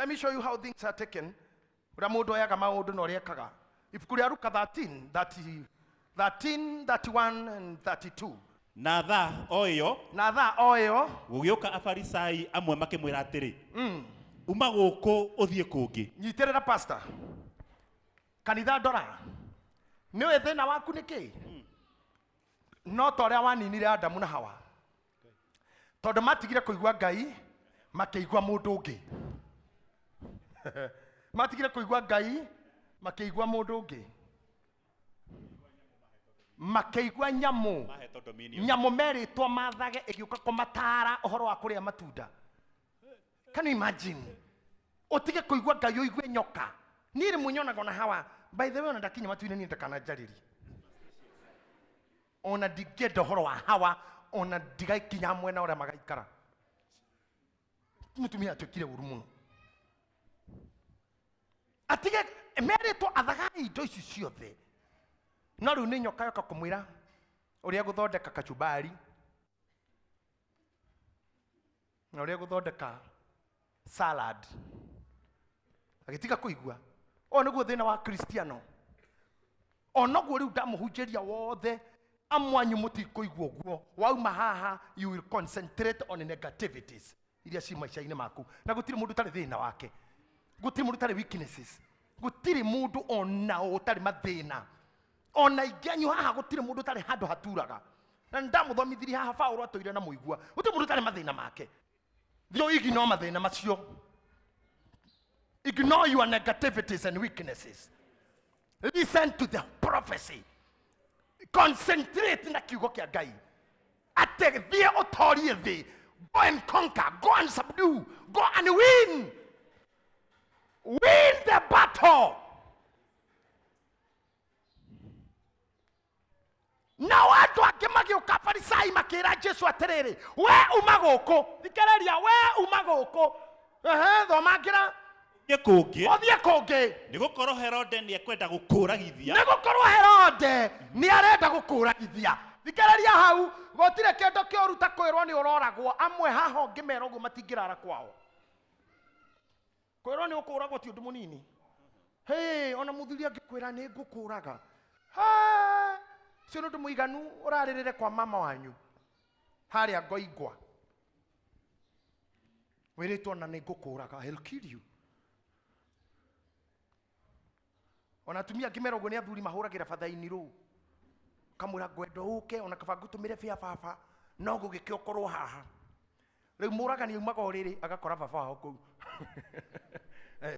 Let me show you how things are taken. If you look at 13, 31 and 32. Na tha oyo gugioka afarisai amwe makimwira atiri uma guku uthie kungi nyitirira pastor kanitha ndora niwe thina waku niki no toria waninire Adamu na Hawa tondu matigire kuigua Ngai makeigua mundu ungi matigire kuigua Ngai makeigua mundu ungi makeigua nyamu meritwo mathage igiuka kumatara uhoro wa kuria matunda. Can you imagine? Otige kuigua Ngai uigue nyoka. Nire munyonaga na Hawa. By the way, ona ndakinya matuine ni ndakana jariri. Ona digenda uhoro wa Hawa, ona digaikinya mwena ora magaikara. Mutumia atukire uru muno. Atige meritwo athagai indo ici ciothe. No riu ni nyoka yoka kumwira uria guthondeka kachumbari na uria guthondeka salad agitiga kuigua o niguo thina wa Kristiano onoguo riu ndamuhunjeria wothe amwanyu muti kuigua guo wauma haha you will concentrate on negativities iria ci maica-ini maku na gutiri mundu tari thina wake gutiri mundu tari weaknesses gutiri mundu ona utari mathina ona igenyu haha gutire mundu tari handu haturaga na ndamuthomithirie haha Paulo atoire na muigua gutire mundu tari mathina make thio ignore mathina macio ignore your negativities and weaknesses listen to the prophecy concentrate na kiugo kia Ngai ateithie utorie thi go and conquer go and subdue go and win the battle. Na watu akimagiuka Farisai makira Jesu atiriri we umaguku thikereria we umaguku thomagira gikungi othie kungi nigukorwo Herode ni ekwenda gukuragithia nigukorwo Herode ni arenda gukuragithia thikereria hau gotire kendo kioru ta kwirwo ni uroragwo amwe haho ngimera uguo matingirara kwao kwirwo ni ukuragwo ti undu munini hey ona muthuria ngikwira ni ngukuraga sio ndu muiganu uraririre kwa mama wanyu haria ngoigwa wiritwo na ningukuraga I'll kill you ona tumia ngimera uguo ni athuri mahuragira fathaini ru kamura gwendo uke ona kaba ngutumire bia baba no gugikio korwo haha riu muragani umaga uriri agakora baba wao kuu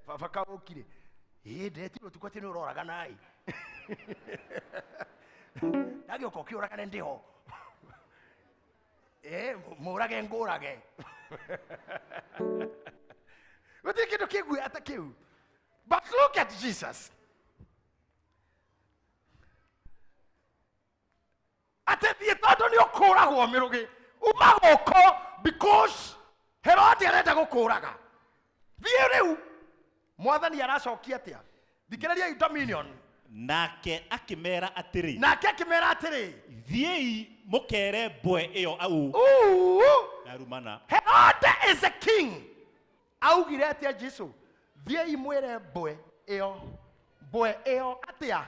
baba kaukire ndetirwo tukwati ni uroraga nai Nagio kokio rakane ndiho. Murage ngurage. Wetike kigu atakiu. But look at Jesus. Atetie todo ni okuragwo mirugi. Umagoko because Herode arenda gukuraga. Thieriu mwathani aracokia atia. Thikiriria dominion. Nake akimera atiri thiei mukere Mbwe iyo au narumana Herode is a king augire atia Jesu thiei mwire Mbwe iyo atia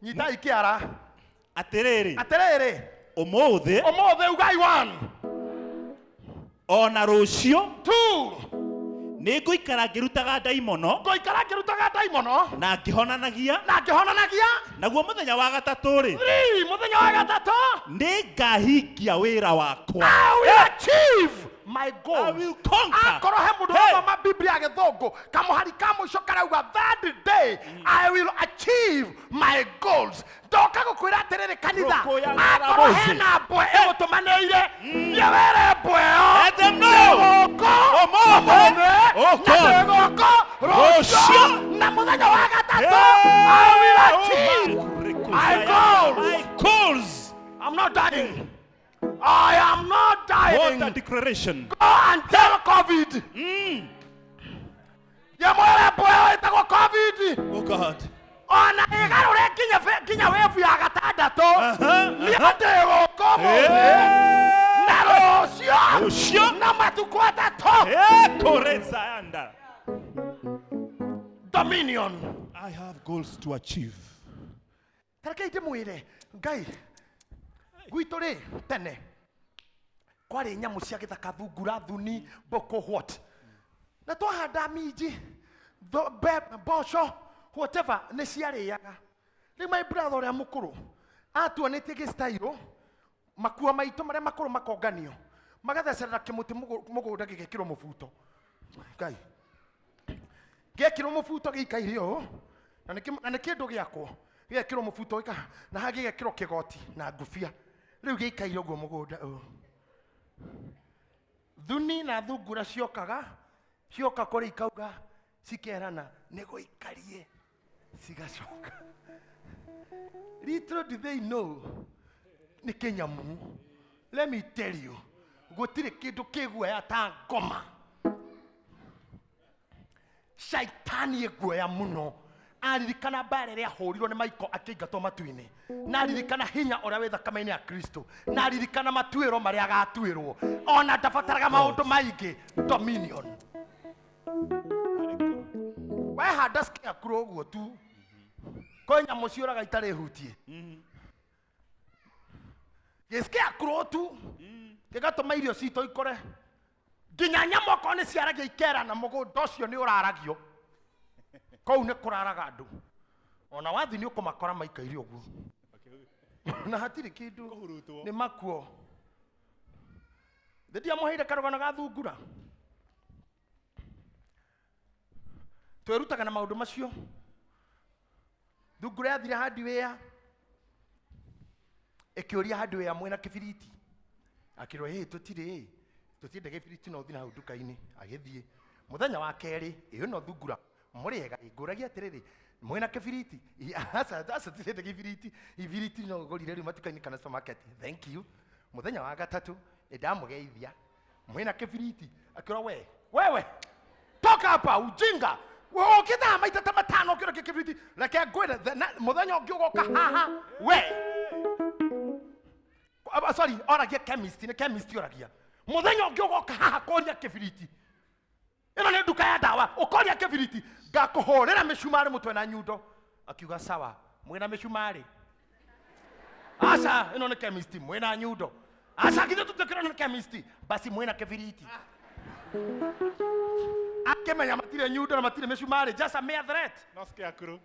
nyita ikiara atiriri umuthi ugai one ona rucio two Niguikara ngirutaga daimono na ngihonanagia naguo muthenya wa gatatu ri ningahingia wira wakwa I will achieve my goals. I will conquer. Akoro he mundu wa ma Biblia githongo kamuhari kamuico karauga that day I will achieve my goals. Ndoka gukwira atiriri kanitha akoro he na Mbwe egutumaneire yewere Mbwe na muthenya wa gatatu I will achieve my goals. I'm not dying. I am not dying. What a declaration. Go and tell COVID. Yamwere Mbwe itago COVID. Oh God. Ona igarure kinya wevu ya gatandatu. Ni atego komo. Na rocio. Na matuko atatu. Koreza anda. Dominion. I have goals to achieve. Tareke ite mwire. Ngai. Gwitũ rĩ tene. Kwarĩ nyamũ cia gĩthaka thungura thuni mbũkũ what. Na twahanda minji. Mboco. Whatever. Nĩ ciarĩaga. Rĩu my brother ũrĩa mũkũrũ. Atuonete gĩstairo. Makua maitũ marĩa makũrũ makonganio. Magathecerera kĩmũtĩ mũgũnda gĩgĩkĩrwo mũbuto. Ngai. Gĩkĩrwo mũbuto gĩikaire ũũ. Na nĩ kĩndũ gĩakwo. Gĩkĩrwo mũbuto gĩka na hagĩgĩkĩrwo kĩgoti na ngũbia. Rĩu gĩikaire ũguo mũgũnda ũũ. Thuni na thungura cioka kũrĩ ikauga cikerana nĩ gũikarie cigacoka. Little do they know nĩ kĩnyamũ. Let me tell you, gũtirĩ kĩndũ kĩguoya ta ngoma. Shaitani eguoya mũno. Aririkana mbara ĩrĩa ahũrirwo nĩ Maiko akĩingatwo matu-inĩ. Na aririkana hinya ũrĩa wĩ thakame-inĩ ya Kristo. Na aririkana matuĩro marĩa agatuĩrwo. Ona ndabataraga maũndũ maingĩ. Dominion. Wehanda scarecrow ũguo tu. Kwĩ nyamũ ciũraga itarĩ hutie. Scarecrow tu. Gĩgatũma irio citũ ikore. Nginya nyamũ okorwo nĩ ciaragia ikerana mũgũnda ũcio nĩ ũraragio. Kau nĩ kũraraga andũ. Ona wathi nĩ ũkũmakora maikaire ũguo. Na hatirĩ kĩndũ. Nĩ makuo. Ndiamũheire karũgano ga thungura. Twĩrutaga na maũndũ macio. Thungura yathire hardware. Ĩkĩũria hardware mwena kĩbiriti. Akĩrwo tũtirĩ kĩbiriti no thiĩ na hau nduka-inĩ. Agĩthiĩ. Mũthenya wa kerĩ, ĩyo no thungura. Mũrĩega ngũragia atĩrĩrĩ. Mwena kĩbiriti. Aca tũtirĩ kĩbiriti. Ibiriti no ũgũrire rĩu matuka-inĩ kana supermarket. Thank you. Mũthenya wa gatatũ, nĩndamũgeithia. Mwena kĩbiriti. Akĩrwo wewe. Toka hapa ujinga. Ukitha maita ta matano ukira kĩbiriti. Reke ngwĩre mũthenya ũngĩ ũgoka haha. Sorry, oragia chemist, nĩ chemist oragia. Mũthenya ũngĩ ũgoka haha kũria kĩbiriti. Ĩno nĩ nduka ya ndawa, ũkoria kĩbiriti. Ngakũhũrĩra mĩcumarĩ mũtwe na nyundo. Akiuga sawa, mwĩna mĩcumarĩ. Aca, ĩno nĩ chemist, mwĩna nyundo. Aca, githĩ tũtekĩrwo nĩ chemist, basi mwĩna kĩbiriti. Akĩmenya matirĩ nyundo na matirĩ mĩcumarĩ, just a mere threat. No scarecrow.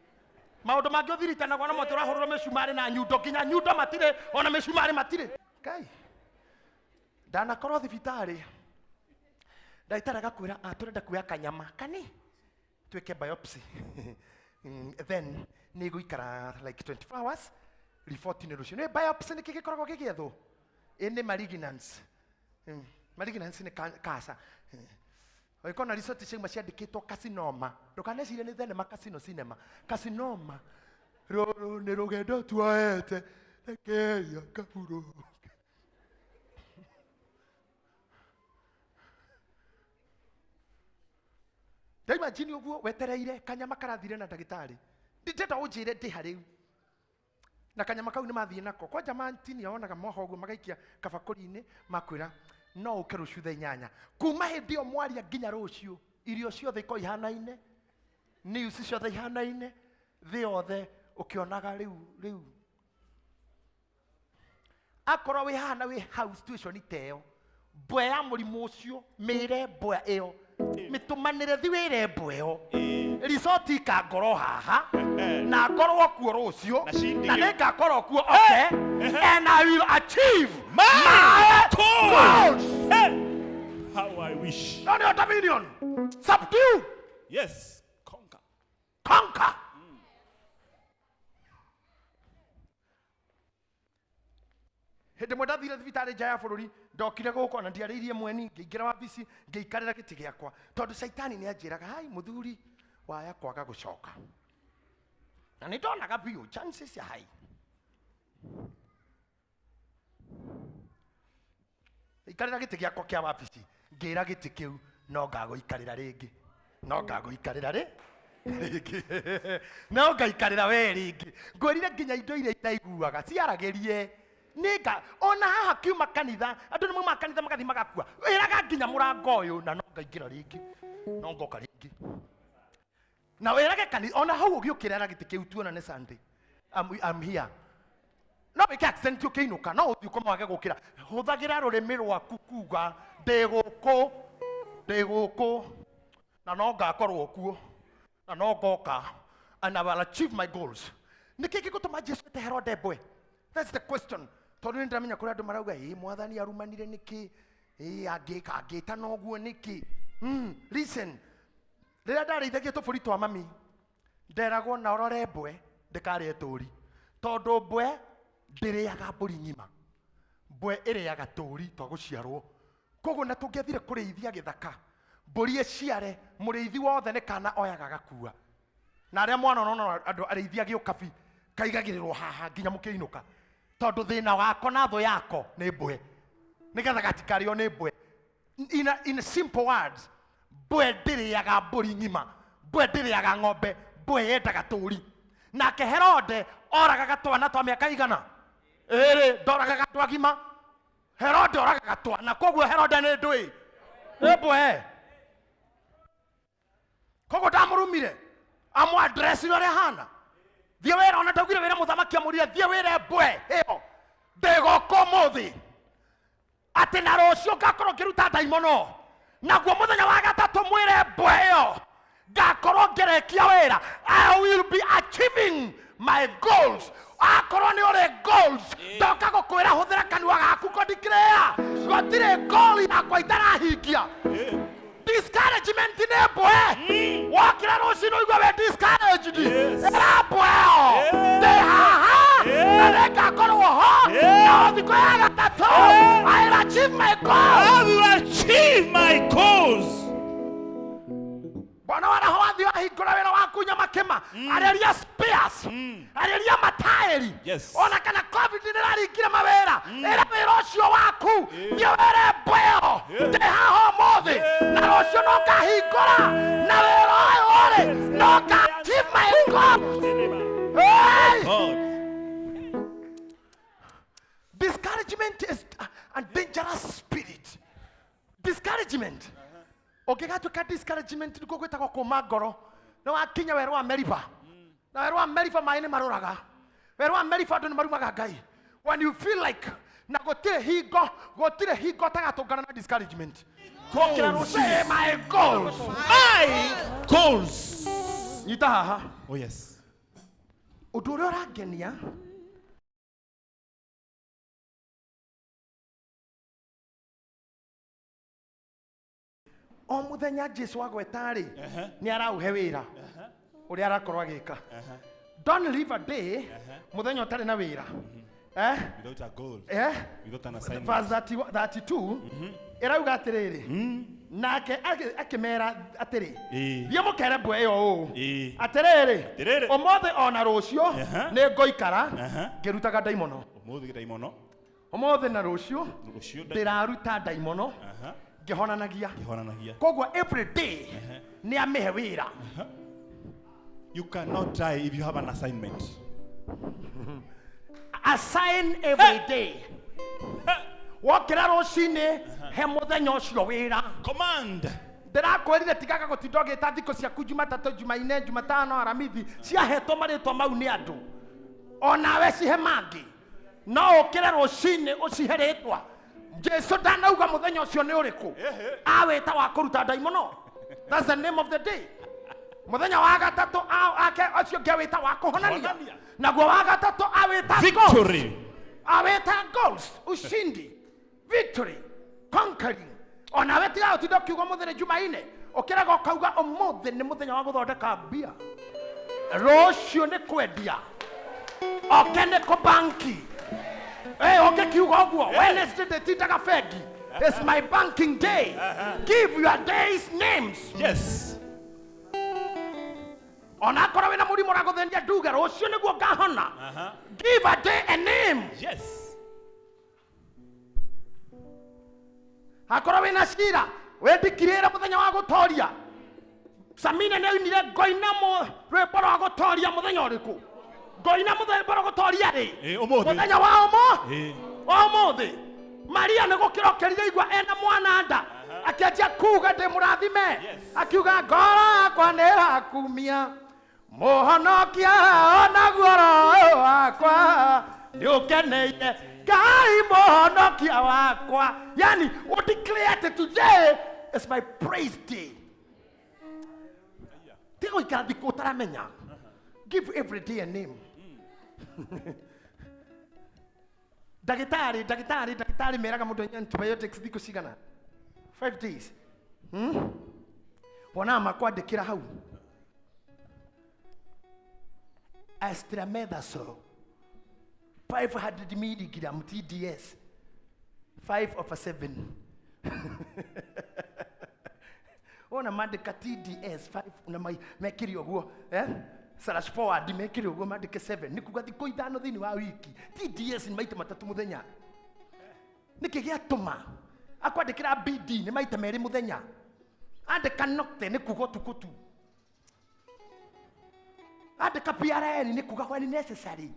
Maũndũ mangĩ ũthiritanagwo namo tũrahũrĩrwo mĩcumarĩ na nyundo, nginya nyundo matirĩ, ona mĩcumarĩ matirĩ. Ngai. Ndanakorwo thibitarĩ. Ndagĩtarĩ agakwĩra tũrenda kuoya kanyama kani twĩke biopsy. Then nĩ gũikara like 24 hours. Report nĩ rũciũ. Nĩ biopsy nĩkĩ gĩkoragwo gĩgĩethwo? Nĩ malignancy. Malignancy nĩ cancer. Oiko na resort ciauma ciandĩkĩtwo carcinoma. Ndũkanecirie nĩ thenema casino cinema. Carcinoma. Rũrũ nĩ rũgendo tuoete. Rekei akahurũke. Imagine ũguo wetereire kanyama karathire na ndagĩtarĩ. Ndĩrenda ũnjĩre ndĩ harĩu. Na kanyama kau nĩ mathiĩ nako. Kwa jamaa ntini onaga moho ũguo magaikia kabakũri-inĩ makwĩra no ũke rũciũ thaa 8. Kuma hĩndĩ ĩyo mwaria nginya rũciũ irio ciothe iko ihanaine. News ciothe ihanaine. Thĩ yothe ũkĩonaga rĩu. Akorwo wĩ hana wĩ house situation teyo. Mbwe ya mũrimũ ũcio mĩre mbwe ĩyo. Mĩtũmanĩre thi wĩre mbwe ĩyo. Resort ikangorwo haha na ngorwo kuo rũciũ na nĩngakorwo kuo okay and I will achieve my goals. How I wish. On your dominion. Subdue. Yes. Conquer. Hĩndĩ mwe ndathire thibitarĩ nja ya bũrũri ndokire gũkũ na ndiarĩirie mweni ngĩingĩra wabici ngĩikarĩra gĩtĩ gĩakwa tondũ Shaitani nĩ anjĩraga hai mũthuri waya kwaga gũcoka. Na nĩ ndonaga biũ chances ya hai. Ikarĩra gĩtĩ gĩakwa kĩa wabici ngĩra gĩtĩ kĩu no ngagũikarĩra rĩngĩ. No ngagũikarĩra rĩngĩ. No ngaikarĩra we rĩngĩ. Ngwĩrire nginya indo iria itaiguaga ciaragĩrie. Nĩga ona haha kiuma kanitha andũ nĩ mauma kanitha magathi magakua. Wĩraga nginya mũrango ũyũ na no ngaingĩra rĩngĩ. no ngoka ringi na werage kanitha ona hau ugiukirera giti kiu tuona ne Sunday I'm here no we can't send you kiinuka no uthi ukoma wage gukira huthagira rurimi rwaku kuga ndiguku na no ngakorwo kuo na no ngoka and I will achieve my goals nikiki gutuma Jesu te Herode Mbwe that's the question tondu ni ndamenya kuri andu marauga mwathani arumanire niki agita no guo niki listen rira ndareithagia tuburi twa mami nderagwo na orore Mbwe ndikare turi tondu Mbwe ndiriaga mburi ngima Mbwe iriaga turi twa guciarwo koguo na tungethire kureithia githaka mburi eciare muriithi wothe ni kana oyaga gakua na aria mwana no andu areithia giukabi kaigagirirwo haha nginya mukiinuka tondu thina wako na tho yako ni Mbwe nigetha gatikario ni Mbwe in simple words Mbwe ndiriaga mburi ngima Mbwe ndiriaga ng'ombe Mbwe yendaga turi nake Herode oraga gatwana twa miaka igana ndoraga gatwa gima Herode oraga gatwana koguo Herode ni ndui ni Mbwe koguo ndamurumire address ore hana thie wera ona ndagire wera muthamaki amuria thie wera Mbwe iyo ndegoko muthi ati na rocio ngakorwo ngiruta daimono naguo muthenya wa gatatu mwire Mbwe iyo ngakorwo ngerekia wera I will be achieving my goals akorwo ni ore goals ndoka gukwira huthira kanua gaku kodikrea gotire goal yakwa itarahingia discouragement ni Mbwe wakira rucino igwa we discouraged era Mbwe de haha na neka korwo ho na thiko ya gatatu I will achieve my goals I will achieve my goals Bwana wana hawathi wahingura wira waku nyamakema areria spares areria matairi ona kana covid niraringire mawira era wira ucio waku thie were Mbwe de haha mothi na rucio no ngahingura na wira uyu uri no achieve my goals discouragement is a dangerous spirit discouragement Ogegatuka discouragement niko gwetagwo kuma ngoro na wakinya werwa America na werwa America maine maruraga werwa America ndu marumaga ngai when you feel like na gotire hingo tagatungana na discouragement say my goals nyita haha oh yes undu uria urangenia o muthenya Jesu agwetari ni arauhe wira uri arakorwo agika don't live a day muthenya utari na wira without a goal without an assignment verse 32 irauga atiriri nake akimera atiri thie mukere Mbwe iyo atiriri omothe ona rucio ni ngoikara ngirutaga daimono omothe na rucio ndiraruta daimono ngihonanagia koguo every day ni amihe wira you cannot die if you have an assignment assign every day wokira rucini he muthenya ucio wira command ndirakwirire tigaga gutinda ugita thiko ciaku Jumatatu Jumaine Jumatano Aramithi ciahetwo maritwa mau ni andu onawe cihe mangi no ukire rucini ucihe ritwa Jesu ndanauga muthenya ucio ni uriku awita wa kuruta daimono that's the name of the day muthenya wa gatatu ake ucio ngewita wa kuhonania naguo wa gatatu awita victory awita goals ushindi victory conquering ona wetiga utindo kiugo muthenya Jumaine ukiraga ukauga umuthe ni muthenya wa guthondeka mbia rucio ni kwendia okene ko banki okay kiugo guo Wednesday the titaga fegi it's my banking day give your days names yes ona kora wina muri muraguthenia nduga rucio niguo ngahona give a day a name yes akora wina cira wendikirira muthenya wa gutoria Samina ne unire ngoina mo rwimbo rwa gutoria muthenya uriku ngoina muthenya rwa gutoria ri muthenya wa omo Maria ne gukira kerire igwa ena mwana nda akiacha kuga de murathime akiuga ngoro yakwa nirakumia muhonokia ona guoro wakwa niukeneire Ngai muhonokia wakwa. Yani we declare today is my praise day. Tigo ikarathi kutaramenya. Give every day a name. Dagitari meraga mundu antibiotics thiko cigana 5 days. Wona makwandikira hau Astramethasone 500 milligram TDS 5/7. Ona mandika TDS 5 na mekiri oguo Slash forward mekiri oguo mandike 7 nikuga thiko ithano thini wa wiki. TDS ni maita matatu muthenya. Niki giatuma akwandikira BD ni maita meri muthenya. Andika nocte nikuga tukutu. Andika PRN nikuga when necessary.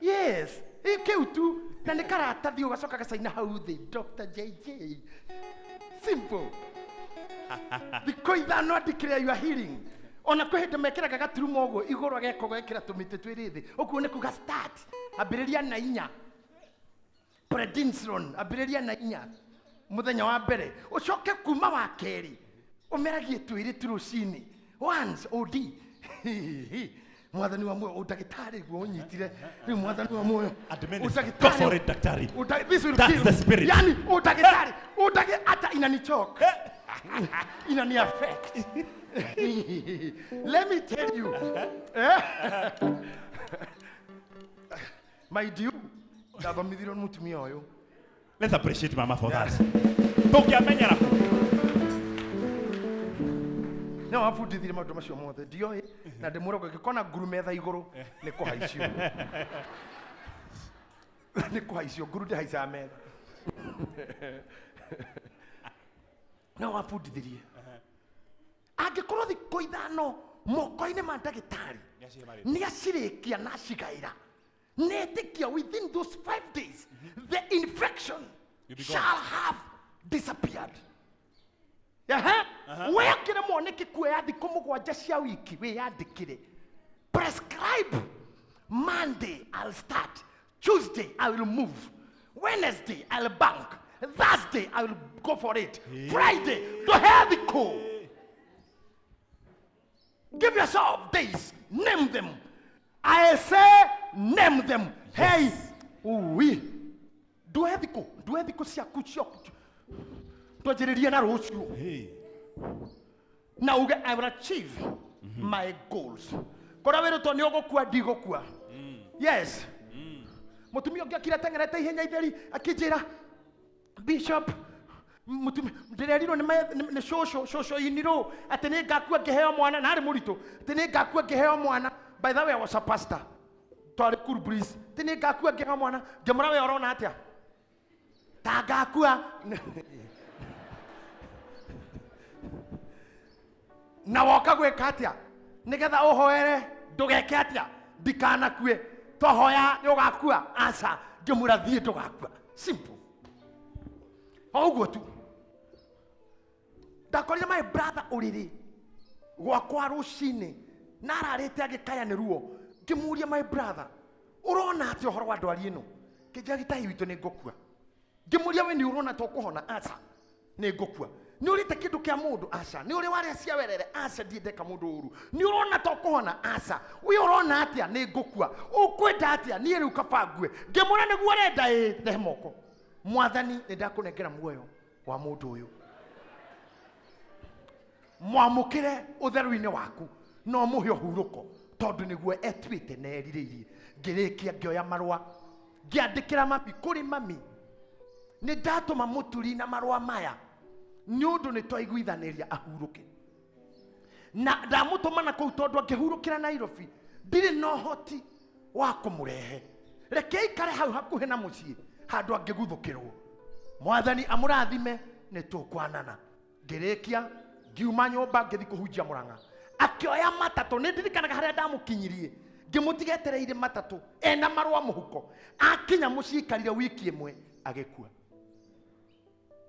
Yes, ikiu tu na ni karatathi ugacoka gacaina hau thi Dr. JJ. Simple. Thiko ithano andikire you are healing. Ona kwihinde mekiraga gaturumo uguo iguru ageko gwekira tumite twiri thi. Ukuo ni kuga start ambiriria na 4. Prednisolone ambiriria na 4. Muthenya wa mbere ucoke kuma wa keri umeragie twiri turucini once OD. Mwathani wa moyo udagitari guo unyitire ni mwathani wa moyo udagitari this will kill the spirit. Yani udagitari ata inanichoka inani affect. Let me tell you my dear ndabamithiro mutumia oyo. Let's appreciate mama for that. Tukiamenyera no afudithire maundu macio mothe ndioi na ndimurogwe gikona nguru metha iguru ni kuhaicio ni kuhaicio nguru ndi haica metha no afudithirie angikorwo thiko ithano moko-ini ma ndagitari ni acirikia na cigaira netikia within those 5 days the infection shall have disappeared. Wekire moneke kuya thiko mugwanja cia wiki we yandikire prescribe Monday I'll start, Tuesday I will move, Wednesday I'll bank, Thursday I will go for it, Friday to have the call. Give yourself days, name them. I say name them. Hey, oui. Do have the call cia kuchio. Now I will achieve my goals. Yes. Mutumio ngakira tengerete ihenya itheri akijira Bishop ndireriro ni shosho iniro ati ni ngakua ngiheo mwana na ari murito ati ni ngakua ngiheo mwana. By the way, I was a pastor. Twari cool breeze. Ati ni ngakua ngiheo mwana ngemura we orona atia ta ngakua na woka gwika atia nigetha uhoere ndugeke atia ndikana kue tohoya ni ugakua asa ngemura thie ndugakua. Simple. Oguo tu ndakorire my brother uriri gwakwa rucini na ararite agikaya ni ruo ngimuria my brother urona ati uhoro wa ndwari ino kijia gitahi witu ni ngukua ngimuria we ni urona to kuhona asa ni ngukua ni urite kindu kia mundu asa ni uri wari cia werere asa ndiendeka mundu uru ni urona to kuhona asa we urona atia ni ngukua ukwenda atia ni ri ukabangue ngimura ni guorenda ne moko mwathani ni ndakunengera muoyo wa mundu uyu mwamukire utheru-ini waku no muhe uhuruko tondu niguo etwite na eririirie ngirikia ngioya marua ngiandikira mami kuri mami ni ndatuma muturi na marua maya ni undu ni twaiguithaniria ahuruke na ndamutuma na kuu tondu angihurukira Nairobi ndiri no hoti wa kumurehe reke ikare hau hakuhe na mucii handu angiguthukirwo. Mwathani amurathime ni tukwanana ngirikia ngiuma nyumba ngithi kuhunjia Murang'a akioya matatu ni ndirikanaga haria ndamukinyirie ngimutigetereire matatu ena marwa muhuko akinya mucikarire wiki imwe agekua.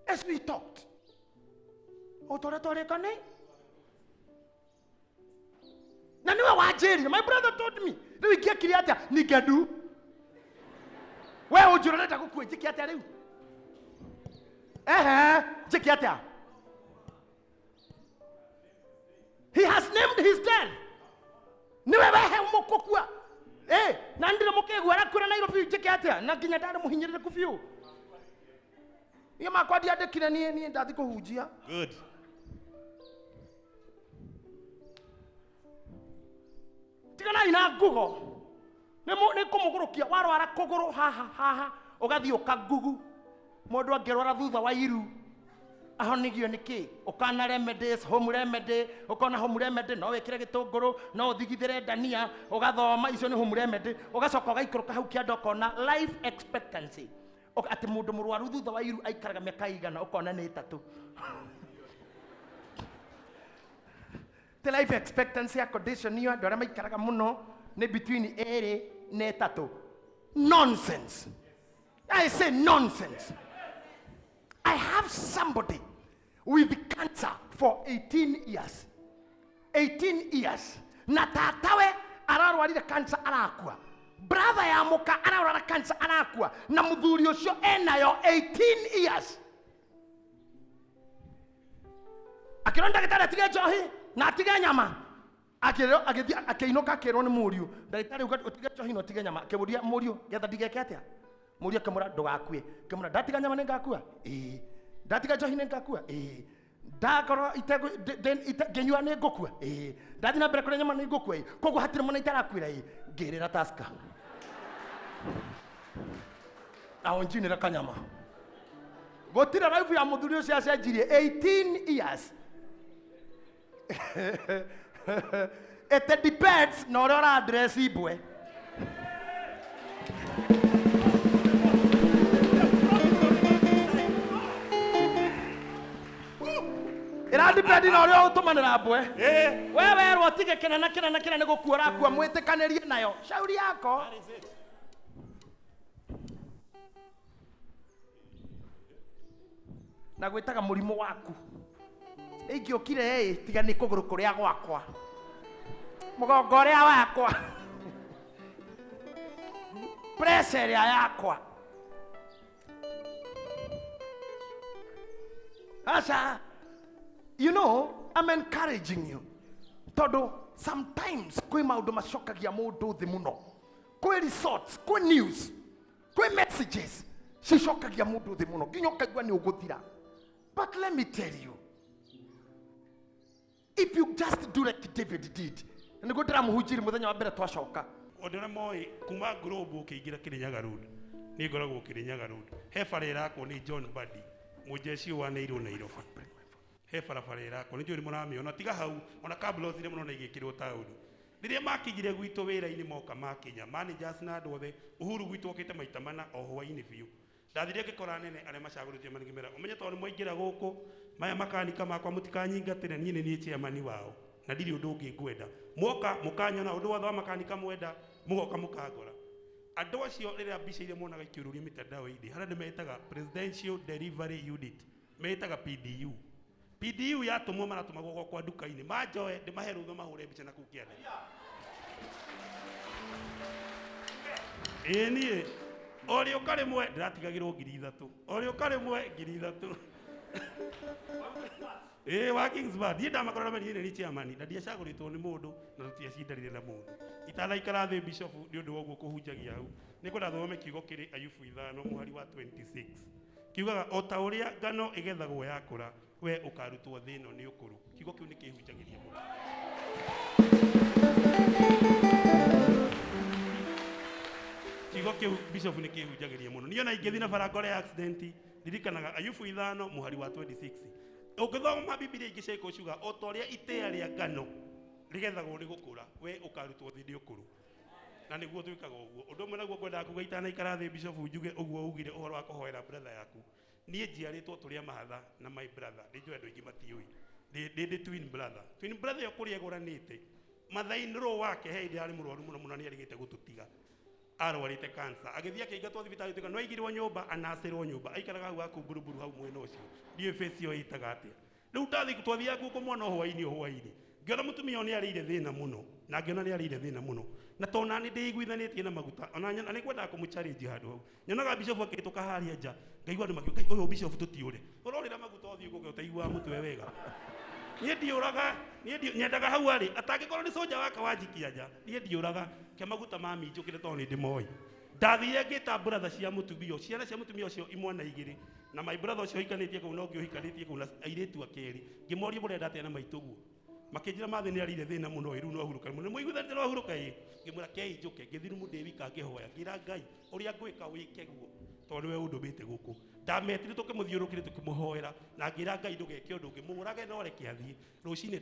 As we talked, otoretoreka ne na niwe wajeri. My brother told me riu ingĩekire atĩa ningedu we ũnjũrĩte gũkua njĩke atĩa rĩu njĩke atĩa. He has named his death. Niwe wehe mũkũkua na ndĩrĩ mũkĩgua arakũra Nairobi njĩke atĩa na nginya ndarĩ mũhinyĩrĩrĩku biũ. Niĩ makwa ndiandĩkire niĩ ndathi kũhunjia. Good. Tiganai na ngugo nĩ kũmũgũrũkia warwara kũgũrũ haha ũgathiĩ ũkagugu mũndũ angĩrwara thutha wa iru ahonigio nĩkĩ ũkana remedies home remedy ũkona home remedy no wĩkĩre gĩtũngũrũ no ũthigithĩre ndania ũgathoma icio nĩ home remedy ũgacoka ũgaikũrũka hau kĩanda ũkona life expectancy atĩ mũndũ mũrwaru thutha wa iru aikaraga mĩaka igana ũkona nĩ 3. The life expectancy ya condition hiyo ndio maikaraga muno ni between 2 na 3. Nonsense. I say nonsense. I have somebody with cancer for 18 years. 18 years. Na tatawe ararwarire cancer arakua. Brother ya muka ararwara cancer arakua. Na muthuri ucio enayo 18 years. Akironda gitara tige njohi na atige nyama. Akiinoka akirwo ni muriu. Ndagitari utige njohi no tige nyama. Akiburia muriu getha ndigeke atia. Muriu akamura ndugakue. Akamura ndatiga nyama ningakua. Ndatiga njohi ningakua. Ndakoro itego genyua ningukua. Ndathi na mbere kure nyama ningukua. Koguo hatire mona itarakwira ngirira taska. Aonjinira kanyama. Gotira raifu ya muthuri ucio acenjirie 18 years. It depends na ũrĩa address Mbwe. Ira depend na ũrĩa ũtũmanĩra Mbwe. Wewe rwotige kena na nĩ gũkua rakua mwĩtĩkanĩrie nayo. Shauri yako. Na gwĩtaga mũrimũ waku. Ingĩokire tiga nĩ kũgũrũ kũrĩa gwakwa. Mũgongo ũrĩa wakwa. Pressure yakwa. Asa, you know, I'm encouraging you. Todo sometimes kwĩ maũndũ macokagia mũndũ thĩ mũno. Kwĩ resorts, kwĩ news, kwĩ messages cicokagia mũndũ thĩ mũno. Nginya ũkaigua nĩ ũgũthira. But let me tell you, if you just do like David did, and go to muhujiri muthenya wa mbere twacoka. Odora moi kuma Globe ukiingira Kirinyaga Road. Ni ngoragwo Kirinyaga Road. He barabara yako ni John Buddy. Mujeci wa Nairobi Nairobi. He barabara yako ni njuri mũramiona tiga hau ona kablos ile mũno igikirwo tauni. Riria makigire gwitũ wĩra-inĩ moka makinya managers na andũ othe Uhuru gwitũ okite maita mana o hwainĩ biũ. Ndathire ngikora nene arĩa macagũrĩtio manigimera umenye tondũ mwaingĩra gũkũ maya makanika makwa mũtikanyingatĩre niĩ nĩ niĩ chairman wao na ndirĩ ũndũ ũngĩ ngwenda mwoka mũkanyona ũndũ wothe wa makanika mwenda mũgoka mũkangora andũ acio rĩrĩa mbica iria muonaga ikĩũrũria mitandao-inĩ harĩa metaga Presidential Delivery Unit metaga PDU. PDU yatumwo maratumagwo kwa nduka-inĩ manjoe ndĩmahe rũtha mahũre mbica na kũu kĩande. Niĩ Ori okare mwe ndiratigagirwo 3,000. Ori okare mwe 3,000. Working smart. Ndienda makorora meni ni chairman. Na ndiacagũrĩtwo nĩ mũndũ na tutiacindanire na mũndũ. Itanaikara thĩ bishop nĩ ũndũ woguo kũhunjagia hau. Nĩ kwenda thome kiugo kĩrĩ Ayubu 5 mũhari wa 26. Kiugaga o ta ũrĩa ngano ĩgethagwo yakũra we ũkarutwo thĩ ĩno nĩ ũkũrũ. Kiugo kĩu nĩ kĩhunjagĩria mũndũ. Kiugo kiu bishop ni kihunjagiria muno niona ingithi na barangore accident ndirikanaga Ayubu 5 muhari wa 26 ukithoma Biblia ingiceka ucuga o ta uria itea ria ngano rigethagwo ni gukura we ukarutwo thindi ukuru na niguo twikaga uguo undu mwe naguo kwenda kugaita na ikara thi bishop njuge uguo ugire uhoro wa kuhoera brother yaku nie njiaritwo turia mahatha na my brother ndi njwe andu ingi matiui ndi twin brother yo kuria goranite mathainiro wake he ndi ari murwaru muno ni arigite gututiga arwarite cancer agithia kĩingatwo thibitarĩ tuka no aigirwo nyũmba anacĩrwo nyũmba aikaraga hau akunguruburu hau mwena ũcio ndiĩ face ĩyo ĩtaga atĩa rĩu ndathi twathiaga guko mwana hwainĩ ngĩona mũtumia ũyũ nĩ arĩire thĩna mũno na ngĩona nĩ arĩire thĩna mũno na tona nĩ ndĩiguithanĩtie na maguta ona nĩ kwendaga kũmũchallenge handũ hau nyonaga bishop akĩhĩtũka harĩa nja ngaigua andũ makĩũka ũyũ bishop tũtiũre ũrorĩra maguta ũthiĩ ũguo ũtaiguaga mũtwe wega niĩ ndiũraga nyendaga hau arĩ atangĩkorwo nĩ soja waka wanjikia nja niĩ ndiũraga ke maguta maminjũkĩre tondũ nĩ ndĩmoĩ ndathire ngĩta brother cia mũtumia ciana cia mũtumia ũcio imwana igĩrĩ na my brother ũcio hikanĩtie kũu na ũngĩ ũhikanĩtie kũu na airĩtu akerĩ ngĩmoria mũrenda atĩa na maitũguo makĩnjĩra mathĩ nĩ arĩire thĩna mũno rĩu no hurũka mũno mũiguithanĩte no hurũka ngĩmwĩra kei njũke ngĩthiĩ mũndĩ wika ngĩhoya ngĩra Ngai ũrĩa ngwĩka wĩke guo tondũ we ũndũmĩte gũkũ ndametire tũkĩmũthiũrũkĩre tũkĩmũhoera na ngĩra Ngai ndũgeke ũndũ ũngĩ mũũrage no reke athiĩ rũcinĩ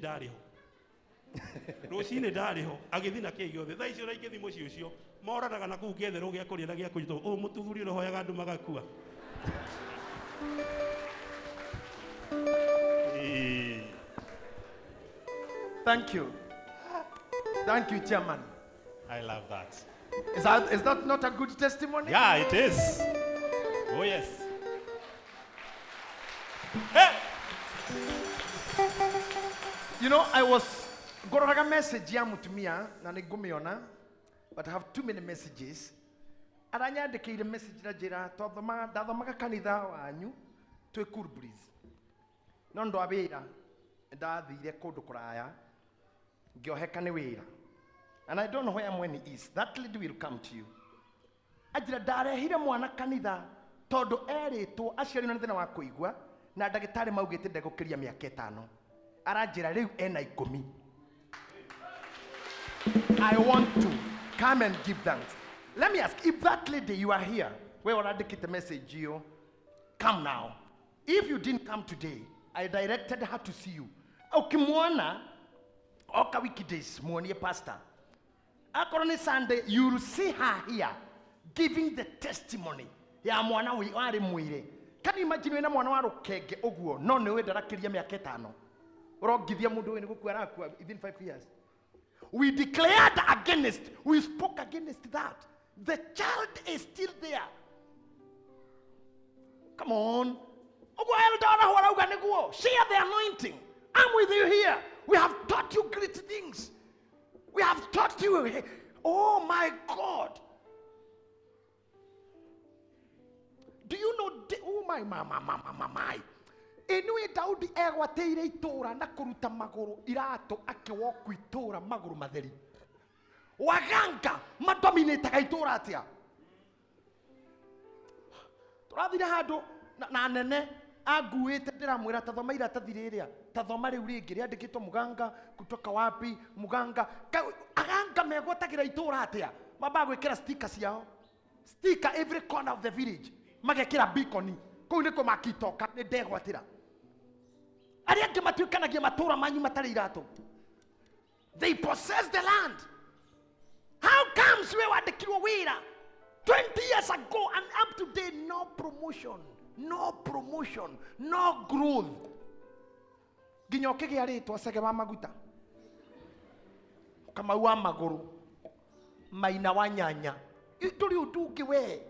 ndarĩ ho agĩthiĩ na kĩĩ gĩothe thaa icio na ingĩthiĩ mũciĩ ũcio moranaga na kũu ngĩetherwo gĩa kũrĩa na gĩa kũnyitwo ũũ mũtuthuri ũrĩhoyaga andũ magakua Thank you. Thank you, Chairman. I love that. Is that not a good testimony? Yeah, it is. Oh, yes. Hey! You know, I was going to message ya mutumia na nigumiona, but I have too many messages. Aranyandikire message na jira ndathomaga kanitha wanyu twi Kulbris. No ndo abira ndathire kundu kuraya ngioheka ni wira. And I don't know where Mbwe is. That lady will come to you. Ajira ndarehire mwana kanitha tondu eritwo aciari na thina wa kuigua na ndagitari maugite ndegukiria miaka 5. Aranjira riu ena 10. I want to come and give thanks. Let me ask, if that lady you are here, we already get the message, you come now. If you didn't come today, I directed her to see you. Ukimwona oka wiki days muonie pastor. Akoroni Sunday, you will see her here giving the testimony. Ya mwana wari mwire. Can you imagine wena mwana wa rukenge uguo no ni we ndarakiria miaka 5. Urogithia mundu we ni gukwara kwa within 5 years. We declared against, we spoke against that. The child is still there. Come on. Share the anointing. I'm with you here. We have taught you great things. We have taught you. Oh my God. Do you know? Oh my. Anyway, Daudi egwateire itura na kuruta maguru irato akiwoku itura maguru matheri. Waganga madominate itura atia. Turathire handu na nene aguite ndiramwira tathoma irata thiriria tathoma riu ringi riandikitwo muganga kutoka wapi muganga aganga megwatagira itura atia mamba gwikira stickers ciao sticker every corner of the village magekira beacon kuu niko makitoka ni ndegwatira aria angi matuikanagia matura manyu matari irato. They possess the land. How comes we wandikirwo wira 20 years ago and up to date no promotion, no growth? Ginyo kege aritwa sege wa maguta kama wa maguru maina wa nyanya ituri uduki we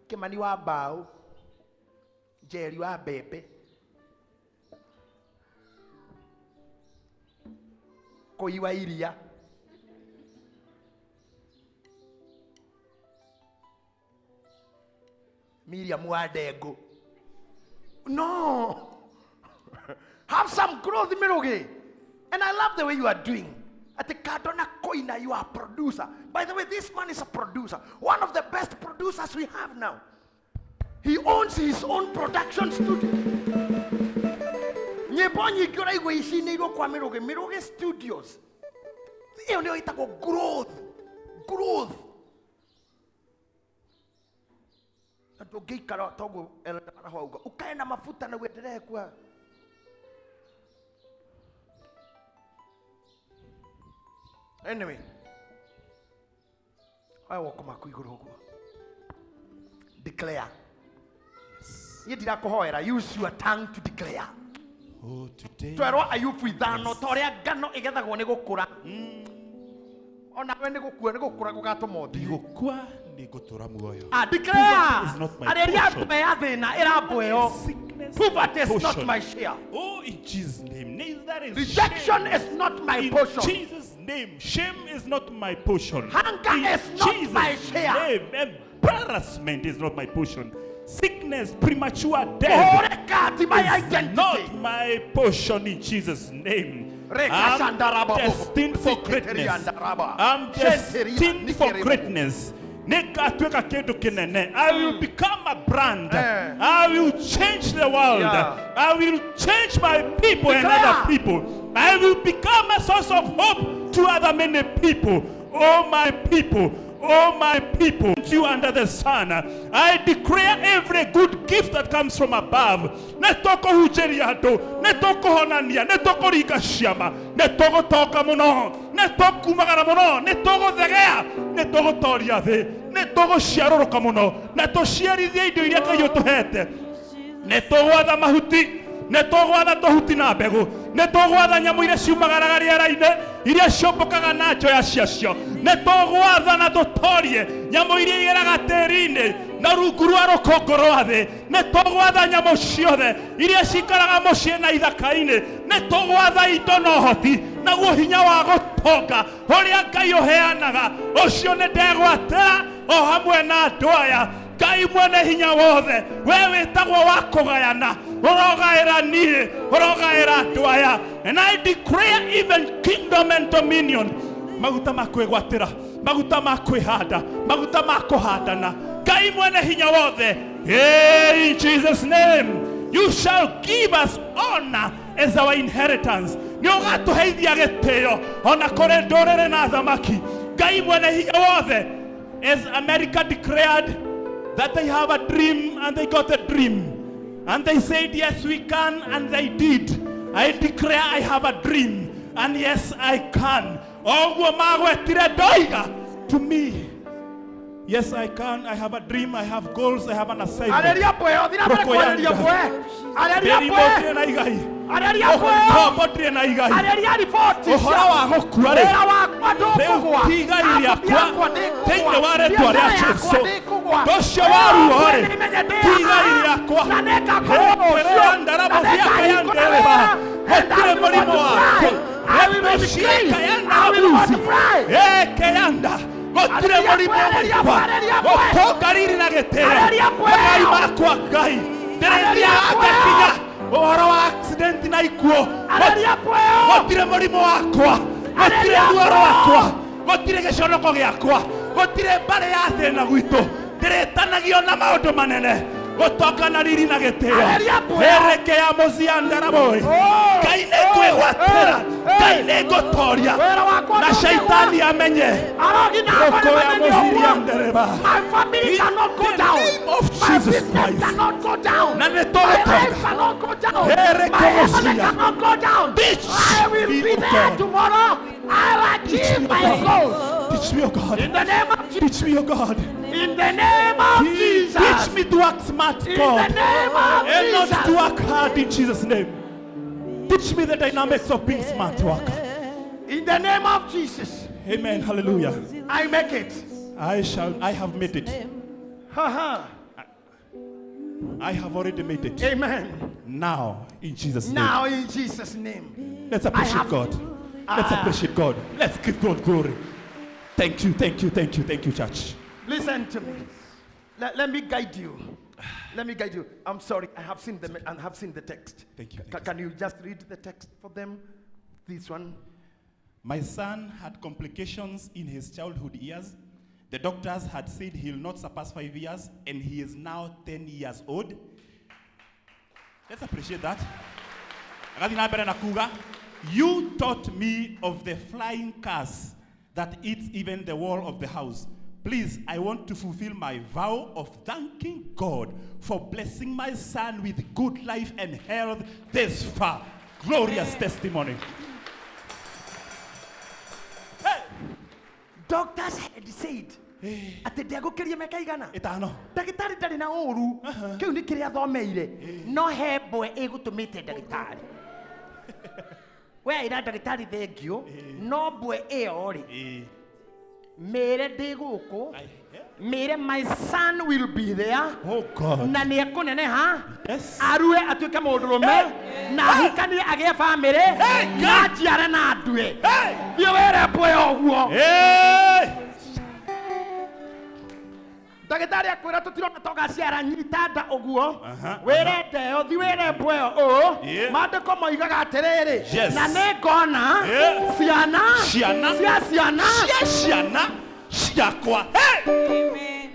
Kimani wa bao Jerry wa bebe Koiwa iria Miriam Wadego. No. Have some growth, Miroge. And I love the way you are doing. At the Kadona Koina, you are a producer. By the way, this man is a producer. One of the best producers we have now. He owns his own production studio. Nyebonyi kura igwe ishine iro kwa Miroge. Miroge Studios. Iyo ndio itako growth. Ndogikara togo elarahoga. Ukae na mafuta na uendelee kwa. Anyway. I walk my kuigurugo. Declare. Yes. Use your tongue to declare. Oh, today. Twero ayufu ithano toria ngano igethagwo ni gukura. ona we nĩ gũkua nĩ gũkũra gũgatũma ũthiĩ. Ndigũkua nĩngũtũra muoyo. Declare, Poverty is not my arĩria portion. ngũme ya thĩna ĩrambũĩo. Sickness Poverty is not portion. my share. Oh, in Jesus' name. Neither is Rejection shame. is not my In portion. Jesus' name. Shame is not my portion. Hunger In is not Jesus' my share. name. Embarrassment is not my portion. Sickness, premature death Kũhũrĩka ti my is identity. not my portion in Jesus' name. I'm destined for greatness. I'm destined for greatness. Nekatweka kindu kinene. I will become a brand. I will change the world. Yeah. I will change my people and other people. I will become a source of hope to other many people. Oh my people. Oh my people, you under the sun, I declare every good gift that comes from above. Netoko hujeriado, netoko honania, netoko rigashama, netoko toka mono, netoko magara mono, netoko degea, netoko toriade, netoko shiaroroka mono, neto shiari indo iria kayo tuhete, netoko ada mahuti. Netogwatha tohuti na mbegu netogwatha nyamu iria ciumagara rĩera-inĩ iria ciombokaga na njoya ciacio netogwatha na tũtorie nyamu iria igeraga tĩri-inĩ na rungu rwa rũkũngũ rwa thĩ netogwatha nyamu ciothe iria cikaraga mũciĩ na ithaka-inĩ netogwatha indo na ũhoti naguo hinya wa gũtonga ũrĩa Ngai ũheanaga ũcio nĩ ndegwatĩra o hamwe na andũ aya Ngai mwene hinya wothe we wĩtagwo wa kũgayana ũrogaĩra niĩ ũrogaĩra andũ aya and I declare even kingdom and dominion maguta ma kwĩgwatĩra maguta ma kwĩhanda maguta ma kũhandana Ngai mwene hinya wothe in Jesus name you shall give us honor as our inheritance nĩ ũgatũheithia gĩtĩo ona kũrĩ ndũrĩrĩ na thamaki Ngai mwene hinya wothe as America declared that they have a dream and they got a dream. And they said, yes, we can, and they did. I declare I have a dream, and yes, I can. To me, yes, I can. I have a dream, I have goals, I have an assignment. accident na ikuo gotire murimo wakwa gotire ruoro wakwa gotire giconoko giakwa gotire mbare ya thina gwitu ndiretanagio na maundu manene gotoka na riri na gitio ereke ya muziandara boy Ngai nĩ kwĩgwatĩra Ngai nĩ ngũtoria na shaitani amenye roko ya muziandara my family cannot go down my business cannot go down na nĩtũgũtoka cannot go down my family cannot go down I will be there tomorrow I will achieve my goals. Teach me, oh God. In the name of Jesus. Teach me, oh God. In the name of Jesus. Teach me to work smart, God. In the name of Jesus. And not to work hard in Jesus' name. Teach me the dynamics of being smart worker. In the name of Jesus. Amen. Hallelujah. I make it. I have made it. I have already made it. Amen. Now, in Jesus' name. Now, in Jesus' name. Let's appreciate God. Let's appreciate God. Let's give God glory. Thank you, thank you, thank you, thank you, church. Listen to me. Let me guide you. Let me guide you. I'm sorry, I have seen the text. Thank you. Can you just read the text for them? This one. My son had complications in his childhood years. The doctors had said he'll not surpass 5 years, and he is now 10 years old. Let's appreciate that. You taught me of the flying cars that eats even the wall of the house. Please, I want to fulfill my vow of thanking God for blessing my son with good life and health this far. Glorious testimony. Hey. Doctors had said, ati ndiagũkĩria mĩaka igana ĩtano ndagĩtarĩ ndarĩ na ũru kĩu nĩ kĩrĩa athomeire no he Mbwe ĩgũtũmĩte ndagĩtarĩ we ĩra ndagĩtarĩ thengio no Mbwe ĩyo rĩ mere Ndiguku, mere my son will be there. Oh God. Na nĩ ekũneneha Yes. arue atuĩke mũndũrũme na ahikanie agĩe bamĩrĩ na njiare na ndue. Thiĩ wĩre Mbwe ũguo. Ndagĩtarĩ akwĩra tũtirona tũgaciara nyita nda ũguo. Wĩre Ndeo, thiĩ wĩre Mbwe ũũ. Maandĩko moigaga atĩrĩrĩ, na nĩngona ciana ciakwa. Amen.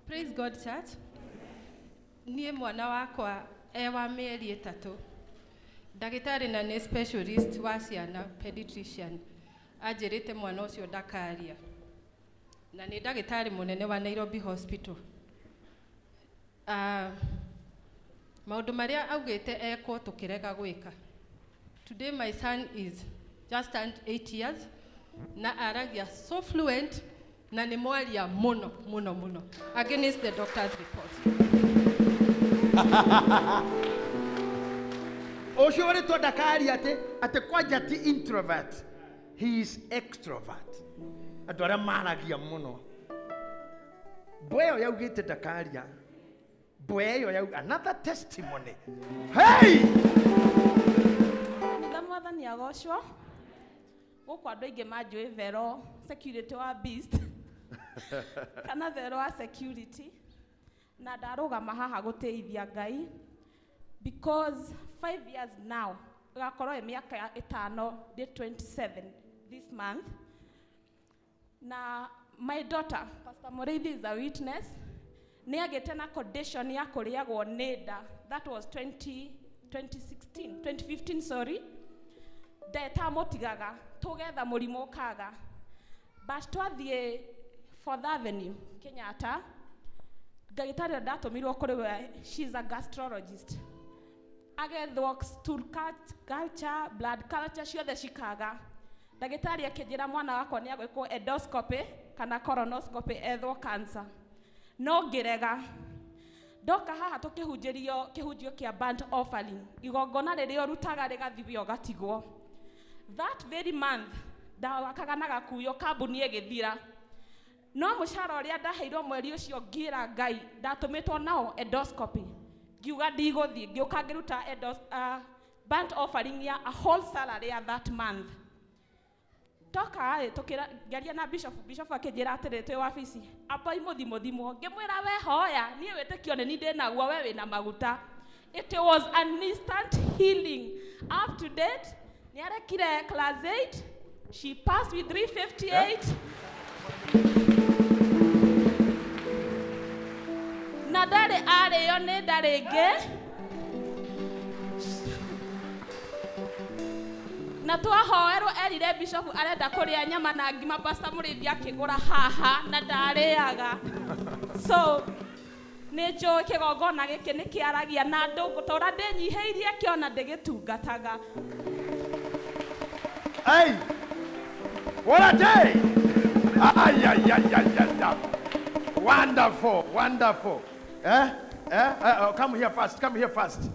Praise God, church. Niĩ mwana wakwa wa mĩeri 3. Ndagĩtarĩ na nĩ specialist wa ciana, pediatrician. Anjĩrĩte mwana ũcio ndakaria. Na nĩ ndagĩtarĩ mũnene wa Nairobi Hospital. Maũndũ marĩa augĩte ekwo tũkĩrega gwĩka. Today my son is just turned 8 years. Na aragia so fluent na nĩ mwaria muno against the doctor's report. Ũcio wĩrĩtwo ndakaria atĩ kwanja ti introvert, he is extrovert. Andũ arĩa maragia mũno. Mbwe ĩyo yaugĩte ndakaria. Mbwe ĩyo yau another testimony. Hey! Mwathani agocwo. Gũkũ andũ aingĩ manjũĩ Vero, security wa Beast. Kana Vero wa security. Na ndarũgama haha gũteithia Ngai. Because 5 years now, gakorwo mĩaka 5, day 27 this month. Na my daughter, Pastor Muriithi is a witness. Nĩ agĩte na condition ya kũrĩagwo nĩ nda. That was 2015, sorry. Ndeta mũtigaga, tũgetha mũrimũ ũkaga. But twathiĩ 4th Avenue, Kenyatta. Ndagĩtarĩ ndatũmirwo kũrĩ we, she's a gastrologist. Agethwo stool culture, blood culture, ciothe cikaga. Ndagĩtarĩ akĩnjĩra mwana wakwa nĩ agwĩkwo endoscopy kana colonoscopy ethwo cancer. No ngĩrega. Ndoka haha tũkĩhunjĩrio kĩhunjio kĩa burnt offering. Igongona rĩrĩa ũrutaga rĩgathibio ũgatigwo. That very month, ndawakaga na gakuyo kambuni ĩgĩthira. No mũcara ũrĩa ndaheirwo mweri ũcio ngĩra Ngai, ndatũmĩtwo nao endoscopy. Ngiuga ndigũthiĩ, ngĩũka ngĩruta burnt offering ya a whole salary ya that month. Toka tũkĩgeria na bishop akĩnjĩra atĩrĩ twĩ wabici, apa imuthimothimo, ngĩmwĩra wehoya, niĩ wĩtĩkio nĩ ndĩ naguo, we wĩna maguta. It was an instant healing. Up to date, nĩ arekire class 8, she passed with 358. Na ndarĩ arĩo nĩ nda rĩngĩ. Na twahoerwo erire bishop arenda kũrĩa nyama na ngima, Pastor Muriithi akĩgũra haha na ndarĩaga. So nĩ njũĩ kĩgongona gĩkĩ nĩ kĩaragia na andũ ngũtũra ndĩnyihĩirie kĩona ndĩgĩtungataga. Hey! What a day! Wonderful, wonderful. Come here first, come here first.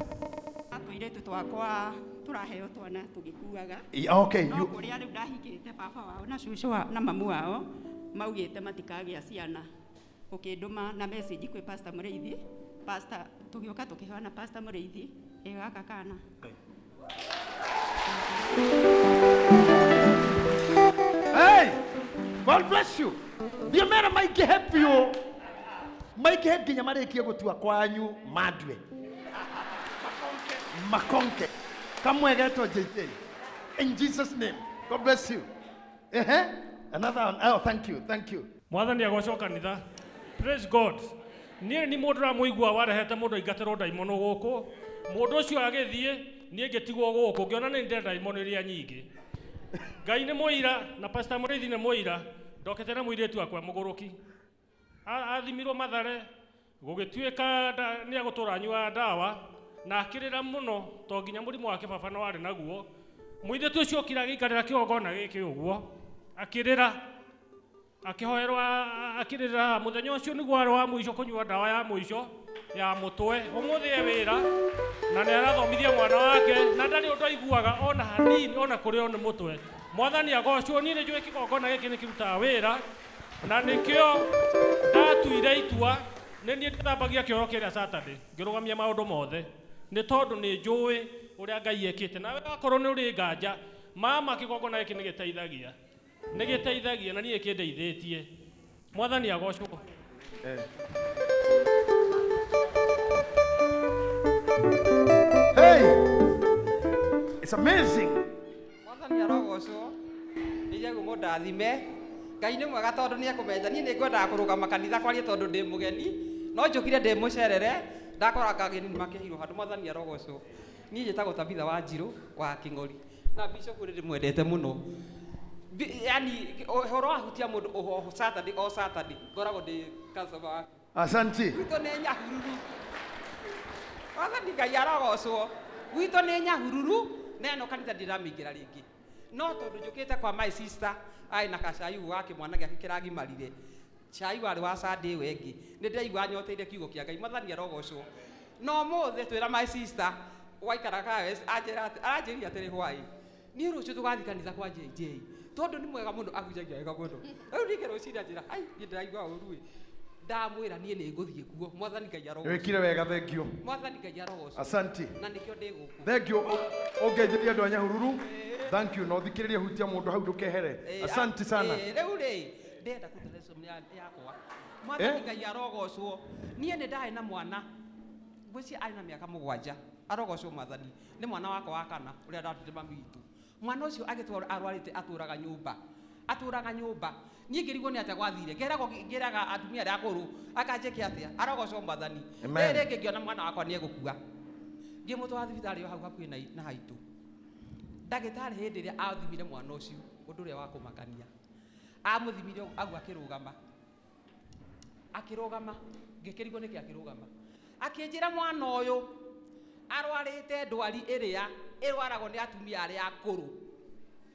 Atũirĩtu twakwa tũraheo twana tũgĩkuaga. Okay, no kũrĩa rĩu ndahingĩte baba wao na cucu wao na mamu wao maugĩte matikagĩa ciana. Ũkĩndũma na message kwĩ Pastor Muriithi. Pastor tũgĩũka tũkĩheana Pastor Muriithi gaka kana. Hey! God bless you. Thiĩ mera maingĩhe biũ. Maingĩhe nginya marĩkie gũtua kwanyu mandue. Makonke. Kamwegetwo JJ. In Jesus' name. God bless you. Another one. Oh, thank you. Thank you. Mwathani agocwo kanitha. Praise God. Niĩ nĩ mũndũ ramũigua warehete mũndũ aingatĩrwo ndaimono gũkũ. Mũndũ ũcio agĩthiĩ niĩ ngĩtigwo gũkũ ngĩona nĩ ndenda ndaimono iria nyingĩ. Ngai nĩ mũira na Pastor Muriithi nĩ mũira. Ndokete na mũirĩtu akwa mũgũrũki. Athimirwo Mathare gũgĩtuĩka nĩ agũtũra anyua ndawa na akĩrĩra mũno to nginya mũrimũ wake baba no arĩ naguo. Mũirĩtu ũcio okira agĩikarĩra kĩgongona gĩkĩ ũguo akĩrĩra akĩhoerwo akĩrĩra mũthenya ũcio nĩguo arĩ wa mũico kũnyua ndawa ya mũico ya mũtwe. Ũmũthĩ e wĩra na nĩ arathomithia mwana wake na ndarĩ ũndũ aiguaga ona hanini ona kũrĩ o nĩ mũtwe. Mwathani agocwo ni njũĩ kĩgongona gĩkĩ nĩ kĩrutaga wĩra na nĩkĩo ndatuire itua nĩ niĩ ndĩthambagia kĩoro kĩrĩa Saturday ngĩrũgamia maũndũ mothe nĩ tondũ nĩ njũĩ ũrĩa Ngai ekĩte nawe wakorwo nĩ ũrĩ nganja mama kĩgongona gĩkĩ nĩ gĩteithagia na niĩ kĩndeithĩtie. Mwathani agocwo. Hey, it's amazing. Mwathani arogocwo nije gumo ndathime Ngai nĩ mwega tondũ nĩ ekũmenya niĩ nĩ ngwendaga kũrũgama kanitha kwaria tondũ ndĩ mũgeni no njũkire ndĩ mũcerere ndakora kageni makĩhirwo handũ. Mwathani arogocwo. Niĩ njĩtagwo Tabitha wa Njirũ wa Kĩng'ori na bishop nĩ ndĩmwendete mũno. Yani ũhoro wahutia mũndũ o Saturday ngoragwo ndĩ customer wake. Asante. Gwitũ nĩ nyahururu. Mwathani Ngai arogocwo. Gwitũ nĩ nyahururu na ĩno kanitha ndĩramĩingĩra rĩngĩ no tondũ njũkĩte kwa my sister arĩ na kacai wake mwana gĩake kĩragimarire cai warĩ wa Sunday wengĩ nĩ ndĩraigua nyoteire kiugo kĩa Ngai. Mwathani arogocwo. No mũthĩ twĩra my sister waikaraga West anjĩria atĩrĩ hwaĩ niĩ rũciũ tũgathiĩ kanitha kwa JJ tondũ nĩ mwega mũno ahunjagia wega mũno. Rĩu ningĩ rũciinĩ njĩra niĩ ndĩraigua ũru ndamwĩra niĩ nĩ ngũthiĩ kuo. Mwathani Ngai arogocwo. Wĩkire wega, thank you. Mwathani Ngai arogocwo. Asante. Na nĩkĩo ndĩ gũkũ. Thank you. Ongeithĩria andũ a Nyahururu. Thank you. No thikĩrĩria hutia mũndũ hau ndũkehere. Asante sana. Rĩu ndenda kũtelesomni yakwa. Mwathani Ngai arogocwo. Niĩ nĩ ndarĩ na mwana ngwĩciria arĩ na mĩaka 7 arogocwo. Mwathani nĩ mwana wakwa wa kana ũrĩa ndatũte mami witũ. Mwana ũcio agĩtwarwo arwarĩte atũraga nyũmba niĩ ngĩrigwo nĩ atĩa gwathire ngeraga atumia arĩa akũrũ akanjĩke atĩa. Arogocwo Mwathani. Rĩngĩ ngĩona mwana wakwa nĩ egũkua ngĩmũtwara thibitarĩ hau hakuhĩ na haitũ. Ndagĩtarĩ hĩndĩ ĩrĩa athimire mwana ũcio ũndũ ũrĩa wa kũmakania amũthimire au akĩrũgama ngĩkĩrigwo nĩkĩ akĩrũgama akĩnjĩra mwana ũyũ arwarĩte ndwari ĩrĩa ĩrwaragwo nĩ atumia arĩa akũrũ.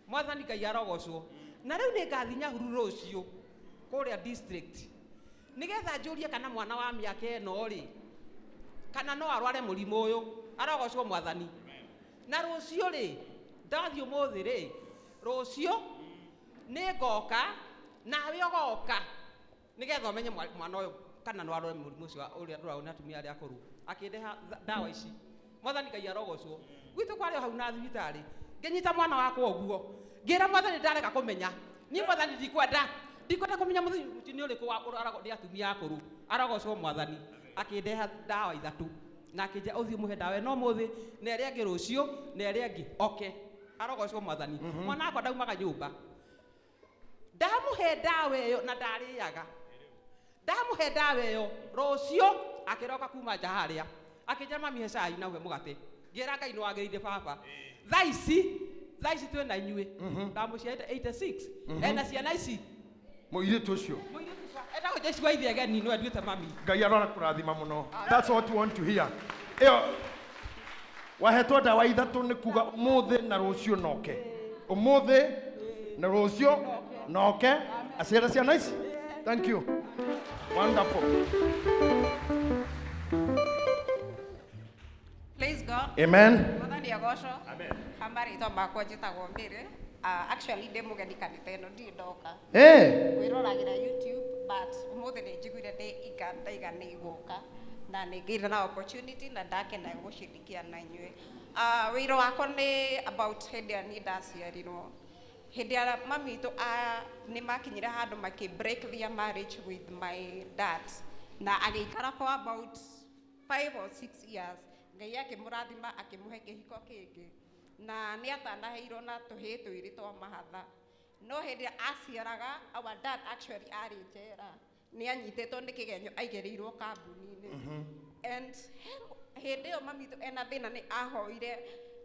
Mwathani Ngai arogocwo. Na rĩu nĩ ngathiĩ Nyahururu rũciũ kũrĩa district nĩgetha njũrie kana mwana wa mĩaka ĩno rĩ kana no arware mũrimũ ũyũ. Arogocwo Mwathani. Na rũciũ rĩ ndathiĩ ũmũthĩ rĩ rũciũ nĩ ngoka nawe ũgoka nĩgetha ũmenye mwana ũyũ kana no arware mũrimũ ũcio ũrĩa ndũragwo nĩ atumia arĩa akũrũ akĩndeha ndawa ici. Mwathani Ngai arogocwo. Gwitũ kwarĩ hau na thibitarĩ ngĩnyita mwana wakwa ũguo ngĩra Mwathani ndareka kũmenya niĩ Mwathani ndikwenda kũmenya mũthenya ũrĩkũ ũraragwo nĩ atumia akũrũ. Arogocwo Mwathani. Akĩndeha ndawa 3 na akĩnja ũthiĩ mũhe ndawa no mũthĩ na ĩrĩa ĩngĩ rũciũ na ĩrĩa ĩngĩ oke. Arogocwo Mwathani. Mwana wakwa ndaumaga nyũmba ndamũhe ndawa ĩyo na ndarĩaga ndamũhe ndawa ĩyo rũciũ akĩroka kuma nja harĩa akĩnja mami he cai na uhe mũgate ngĩra Ngai nĩ wagĩrĩire baba. Thaa ici twĩ na inyuĩ ndamũciarĩte 86 ena ciana ici mũirĩtu ũcio etagwo Jesu wa ithe ageni no enduĩte mami. Ngai arora kũrathima mũno. That's what we want to hear. Ĩyo wahetwo ndawa 3 nĩ kuga ũmũthĩ na rũciũ noke. Ũmũthĩ na rũciũ noke aciara ciana ici. Thank you. Wonderful. Praise God. Amen. Mwathani agocwo. Amen. Habari makwa njĩtagwo Mbere. Actually ndĩ mũgeni kanitha ĩno ndirĩ ndoka. Kwĩroragĩra YouTube but ũmũthĩ nĩ njiguire ndaiga nĩ igũka na nĩ ngĩire na opportunity na ndakena gũcirikia na inyuĩ. Wĩra wakwa nĩ about hĩndĩ ĩrĩa niĩ ndaciarirwo. Hĩndĩ ĩrĩa mami witũ nĩ makinyire handũ break their marriage with my dad na agĩikara for about 5 or 6 years. Ngai akĩmũrathima akĩmũhe kĩhiko kĩngĩ na nĩ atanaheirwo na tũhĩĩ twĩrĩ twa mahatha. No hĩndĩ aciaraga our dad actually arĩ njera nĩ anyitĩtwo nĩ kĩgenyo aigĩrĩirwo kambuni-inĩ. And hĩndĩ ĩyo mami witũ ena thĩna nĩ ahoire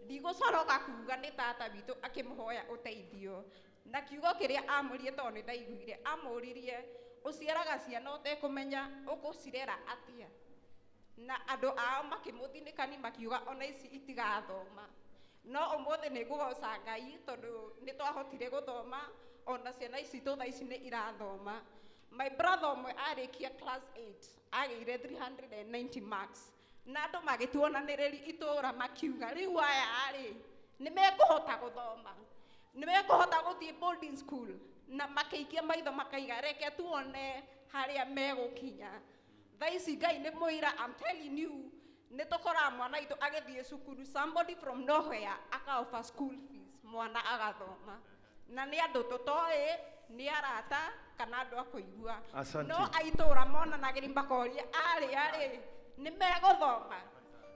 ndigũcoroka kuga nĩ tata witũ akĩmũhoya ũteithio na kiugo kĩrĩa amũrire tondũ nĩ ndaiguire amũririe ũciaraga ciana ũtekũmenya ũgũcirera atĩa. Na andũ ao makĩmũthinĩkani makiuga ona ici itigathoma. No ũmũthĩ nĩ ngũgoca Ngai tondũ nĩ twahotire gũthoma ona ciana ici tha ici nĩ irathoma. My brother ũmwe arĩkia class 8 agĩire 390 marks na andũ magĩtuonanĩrĩri itũũra makiuga rĩu aya rĩ nĩ mekũhota gũthoma. nimekuhota guthie boarding school na makaikia maitho makaiga reke tuone haria megukinya thaici Ngai ni muira. I'm telling you nitukora mwana itu agithie cukuru, somebody from nowhere aka offer school fees, mwana agathoma na ni andu tutoi ni arata kana andu akuigua no aitura mona na girimba koria ari ni meguthoma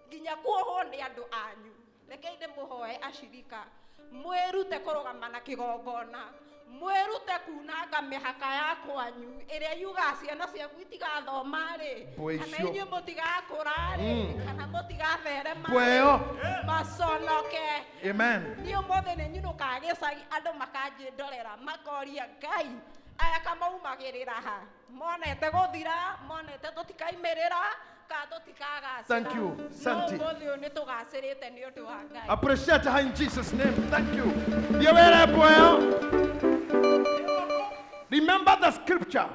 nginya kuohwo ni andu anyu. Rekei ndimuhoe ashirika mwirute kurugama na kigongona, mwirute kunanga mihaka ya kwanyu iria yuga ciana ciaku itigathoma ri kana inyu mutigakura ri kana mutigatherema maconoke. Amen. Ni umothe ni nyunuka gicagi andu makanjindorera makoria Ngai aya kamaumagirira ha monete guthira monete tutikaimirira. Thank you, Santi. No, appreciate her in Jesus' name. Thank you. Remember the scripture.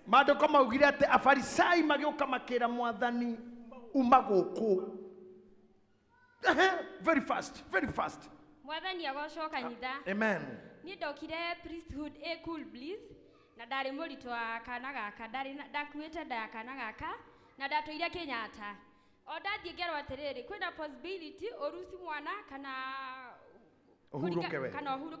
Mado kama ugirate afarisai mageuka makera mwathani umaguku. Very fast, very fast. Mwathani agocwo kanitha. Amen. Ni ndokire priesthood a cool bliss na ndari muritwa kana gaka ndari ndakuite nda kana gaka na ndatuire Kenyatta. O ndathie ngerwo atiriri kwina possibility urusi mwana kana uhuruke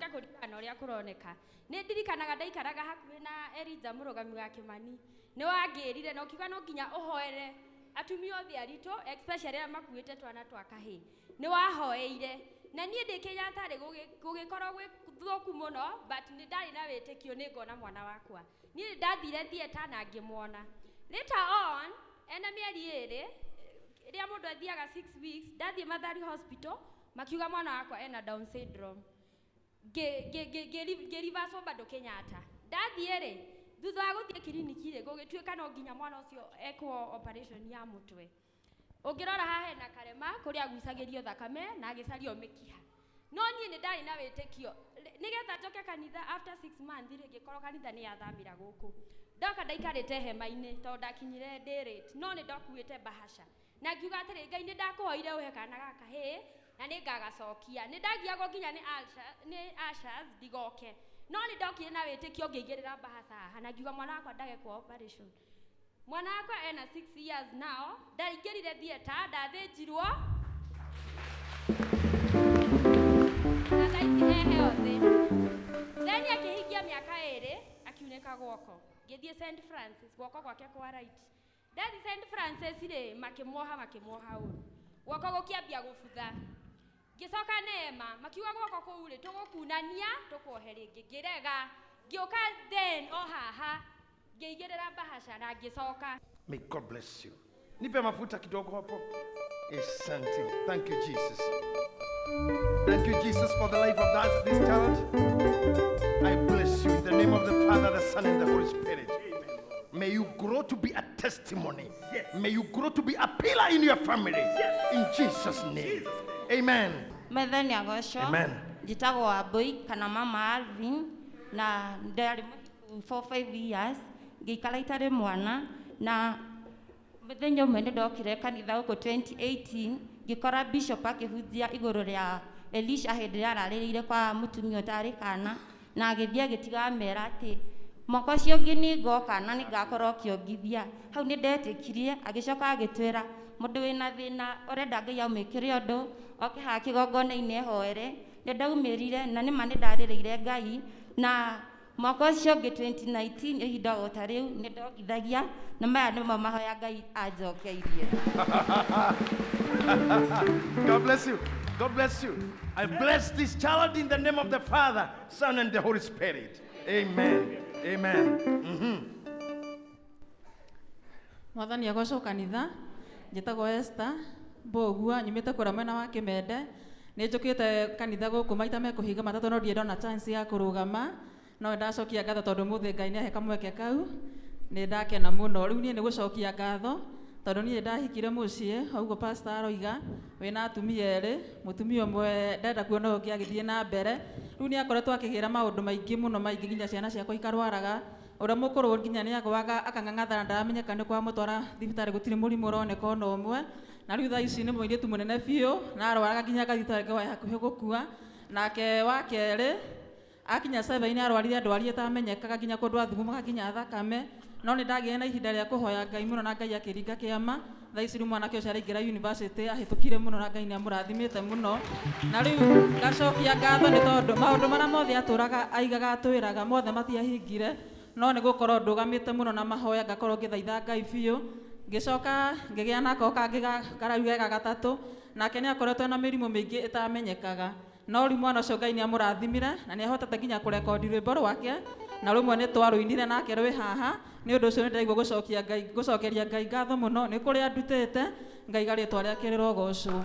kuringana uria kuroneka. Ni ndirikanaga ndaikaraga hakuhi na Elijah Murugami wa Kimani. Ni wangirire na ukiuga no nginya uhoere atumia othe arito especially arĩa makuĩte twana twa kahĩĩ. Ni wahoeire na niĩ ndĩ Kenyatta rĩ gũgĩkorwo gwĩ thũku mũno but nĩ ndarĩ na wĩtĩkio nĩ ngona mwana wakwa. Niĩ ndathire theater na ngĩmwona. Later on ena mĩeri ĩrĩ rĩrĩa mũndũ athiaga 6 weeks ndathiĩ Mathari Hospital makiuga mwana wakwa ena Down syndrome. Ngĩribacwo bado Kenyatta. Ndathiĩ rĩ thutha wa gũthiĩ kiriniki rĩ gũgĩtuĩka no nginya mwana ũcio ekwo operation ya mũtwe. Ũngĩrora haha hena karema kũrĩa agucagĩrio thakame na agĩcario mĩkiha. No niĩ nĩ ndarĩ na wĩtĩkio nĩgetha njoke kanitha after 6 months rĩ ngĩkorwo kanitha nĩ yathamĩra gũkũ. Ndoka ndaikarĩte hema-inĩ tondũ ndakinyire day rate no nĩ ndokuĩte bahasha na ngiuga atĩrĩ Ngai nĩ ndakũhoire ũhe kana gaka hĩ na nĩ ngagacokia. Nĩ ndagiagwo nginya nĩ ashas ndigoke no nĩ ndokire na wĩtĩkio ngĩigĩrĩra bahasha haha na ngiuga mwana wakwa ndagekwo operation. Mwana wakwa ena 6 years now ndaingĩrire theater ndathĩnjirwo na thaici hehe othe. Then akĩhingia mĩaka 2 akiunĩka guoko ngĩthiĩ St Francis guoko gwake kwa right. Ndathi St Francis rĩ makĩmuoha ũru guoko gũkĩambia gũbutha. Ngĩcoka Neema makiuga guoko kũu rĩ tũgũkunania tũkuohe rĩngĩ ngĩrega ngĩũka then o haha ngĩigĩrĩra bahasha na ngĩcoka. May God bless you. Nipe mafuta kidogo hapo. Asante. Thank you Jesus. Thank you Jesus for the life of this child. I bless you in the name of the Father, the Son and the Holy Spirit. May you grow to be a testimony. Yes. May you grow to be a pillar in your family. Yes. In Jesus' name. Amen. Methani agocwo. Amen. Njitagwo Mbwe kana Mama Alvin na ndari for 5 years ngĩikara itarĩ mwana na mũthenya ũmwe nĩ ndokire kanitha gũkũ 2018 ngĩkora bishop akĩhunjia igũrũ rĩa Elisha hĩndĩ ĩrĩa ararĩrĩire kwa mũtumia ũtarĩ kana na agĩthiĩ agĩtiga mera atĩ mwaka ũcio ũngĩ nĩ ngoka na nĩ ngakorwo kĩongithia. Hau nĩ ndetĩkirie agĩcoka agĩtwĩra mũndũ wĩna thĩna ũrenda Ngai amwĩkĩre ũndũ oke haha kĩgongona-inĩ ehoere. Nĩ ndaumĩrire na nĩma nĩ ndarĩrĩire Ngai na mwaka ũcio ũngĩ 2019 ihinda o ta rĩu nĩ ndongithagia na maya nĩmo mahoya Ngai anjokeirie. God bless you. God bless you. I bless this child in the name of the Father, Son and the Holy Spirit. Amen. Amen. Mwathani agocwo kanitha njĩtagwo Esther Mbogua nyumĩte kũrĩa mwena wa Kĩmende. Nĩ njũkĩte kanitha gũkũ maita mekũhinga matatũ no ndirĩ ndona chance ya kũrũgama no ndacokia ngatho tondũ mũthĩ Ngai nĩahe kamweke kau. Nĩ ndakena mũno rĩu niĩ nĩ gũcokia ngatho tondũ niĩ ndahikire mũciĩ ũguo pastor aroiga wĩna atumia erĩ mũtumia ũmwe ndenda kuona ũngĩ agĩthiĩ na mbere. Rĩu nĩ akoretwo akĩgĩra maũndũ maingĩ mũno maingĩ nginya ciana ciakwa ikarwaraga ũrĩa mũkũrũ nginya nĩ agwaga akang'ang'athana ndaramenyeka nĩ kwa mũtwara thibitarĩ gũtirĩ mũrimũ ũroneka ona ũmwe. Na rĩu thaa ici nĩ mũirĩtu mũnene biũ na arwaraga nginya thibitarĩ ngwa hakuhĩ gũkua. Nake wa kerĩ akinya 7 arwarire ndwari tamenyekaga nginya kundu athimu magakinya thakame no ni ndagire na ihinda ria kuhoya Ngai muno na Ngai akiringa kiama thaiciri mwanake ucio araingira university ahitukire muno na Ngai ni amurathimite muno na riu gacokia ngatho ni tondu maundu mara mothe aturaga aigaga atwiraga mothe matiahingire no ni gukorwo ndugamite muno na mahoya ngakorwo ngithaitha Ngai biu ngicoka ngigia nako kangiga karauga gatatu nake ni akoretwo na mirimu mingi itamenyekaga no ri mwana ucio Ngai ni amurathimire na ni ahotete nginya kurekondi rwimbo rwake na rumwe ni twaruinire nake rwi haha ni undu ucio ni ndaigua gucokeria Ngai ngatho muno ni kuria ndutite Ngai garitwa riake rirogocwo.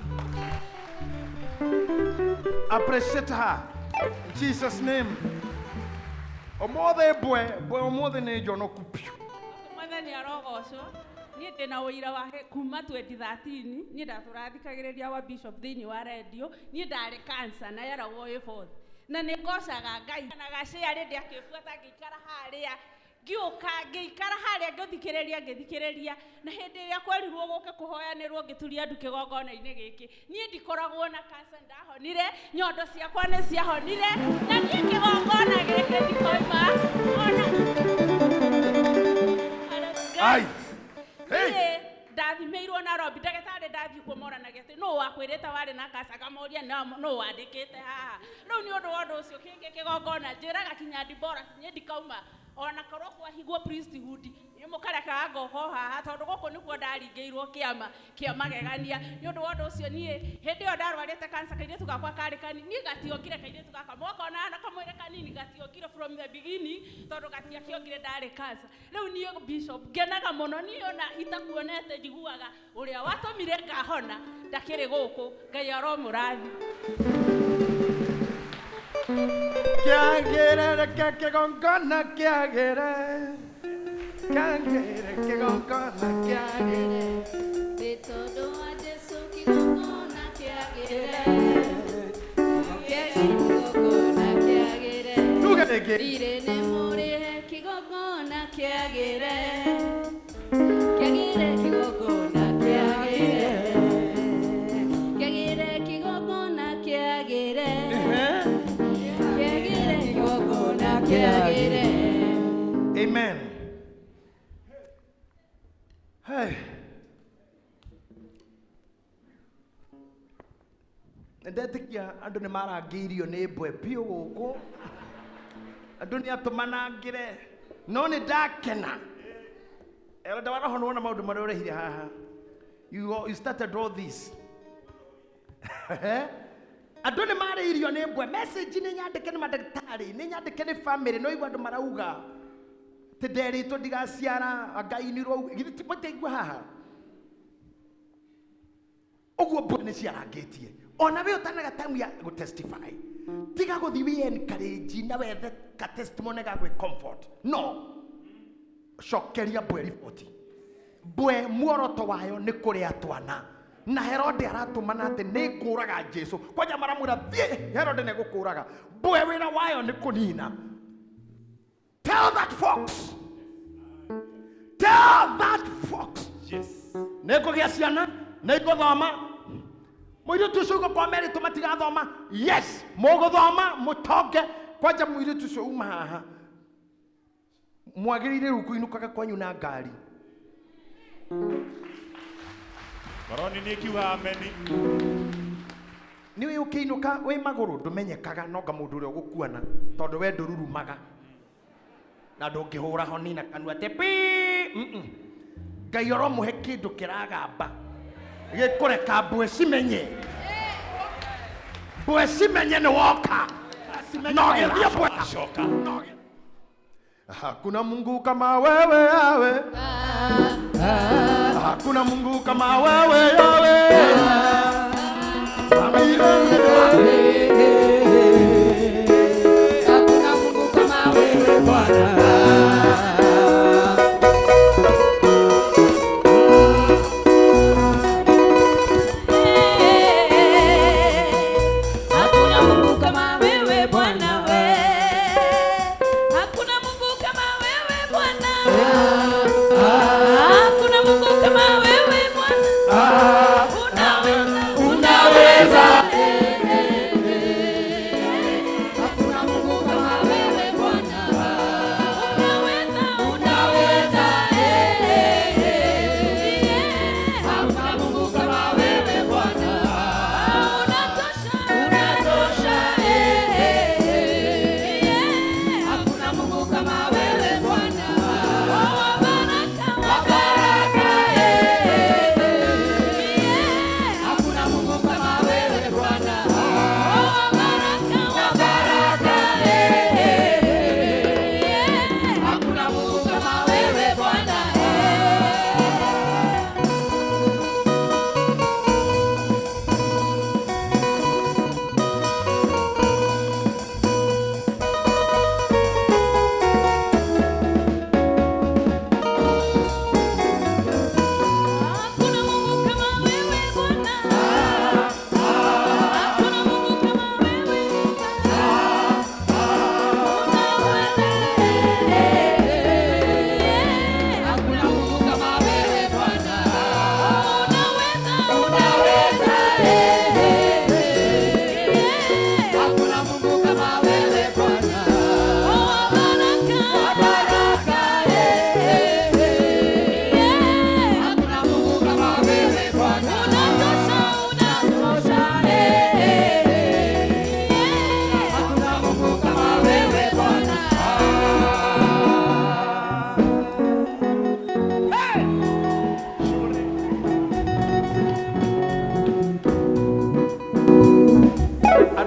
Appreciate her in Jesus name. Omothe Mbwe omothe ni njono kupio. Mothe ni arogocwo ni ndina uira wa kuma 2013 ni ndaturathikagiriria wa bishop thini wa radio ni ndari cancer na yara woye forth na ni ngocaga Ngai na gacari ndi akibuata ngikara haria ngiuka ngikara haria ngithikiriria na hindi iria kwerirwo guke kuhoyanirwo ngituria ndu kigongona-ini giki ni ndikoragwo na cancer ndahonire nyondo ciakwa ni ciahonire na ni kigongona giki ndikoima ona ai hey ndathimirwo na Robi ndagĩtarĩ ndathi kumoranagia atĩ no wakwĩrĩte warĩ na cancer kamoria no wandĩkĩte haha rĩu nĩ ũndũ wa ũndũ ũcio kĩngĩ kĩgongona njĩraga kinya Dibora niĩ ndikauma ona korwo kwahigwo priesthood nĩ mũkarekaga ngoho haha tondũ gũkũ nĩkuo ndaringĩirwo kĩa magegania nĩ ũndũ wa ũndũ ũcio niĩ hĩndĩ ĩyo ndarwarĩte cancer kairĩtu gakwa karĩ kanini niĩ gatiokire kairĩtu gaka mokona na kamwĩrĩ kanini gatiokire from the beginning tondũ gatiakiokire ndarĩ cancer rĩu niĩ bishop ngenaga mũno niĩ ona itakuonete njiguaga ũrĩa watũmire ngahona ndakĩrĩ gũkũ Ngai aromũrathi. Kiagere kigongona kiagere kigongona kiagere Betodo wa Jesu kigongona kiagere kigongona kiagere Irene more kigongona kiagere kigongona kiagere kigongona kiagere Amen. Hey. Ndetikia andu ni marangiirio ni Mbwe pio guku. Andu ni atumanangire. No ni ndakena. Ela ndawara hono na maundu maria urehire haha. You started all this. Andu ni mariirio ni Mbwe message ni nyandike ni madagitari ni nyandike ni family no igwa andu marauga te nderitwo ndigaciara Ngai ni rwo githi mutaigua haha uguo Mbwe ni ciarangitie ona we utanaga time ya go testify tiga guthi we encourage na wethe ka testimony ga gwe comfort no shokeria Mbwe report Mbwe muoroto wayo ni kuria twana na Herode aratumana ati ni kuraga Jesu kwaja maramura thie Herode ne gukuraga Mbwe wira wayo ni kunina. Tell that fox. Yes. Neko gia ciana neko thoma muiru tucugo kwa meri tumatiga thoma yes mugo thoma mutoke kwaja muiru tucu uma haha mwagirire rukuinukaga kwanyu na ngari Baroni ni kiuga ameni. Niwe ukiinuka we maguru ndumenyekaga no nga mundu uria gukuana tondu we ndururumaga na ndungihura honi na kanua tepi Ngai oromuhe kindu kiragamba gikureka Mbwe cimenye Mbwe cimenye ni woka no githie Mbwe Shoka. Hakuna Mungu kama wewe yawe hakuna Mungu kama wewe yawe Hakuna Mungu kama wewe Bwana Hakuna Mungu kama wewe Bwana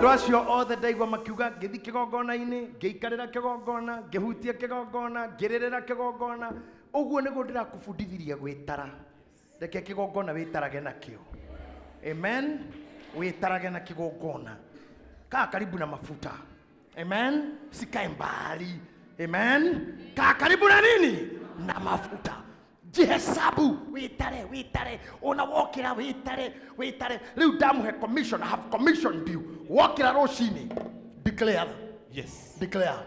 andå acio othe ndaigua makiuga ngĩthi kĩgongona-inĩ ngĩikarĩra kĩgongona ngĩhutia kĩgongona ngĩrĩrĩra kĩgongona ũguo nĩguo ndĩrakũbundithirie gwĩtara reke kĩgongona wĩtarage nakĩo amen wĩtarage na kĩgongona kaa karibu na mafuta amen sikae mbali amen kaa karibu na nini na mafuta jihesabu wĩtare unawokĩra wĩtare rĩu ndamuhe commission I have commissioned you wokĩra rũcinĩ declare Yes. declare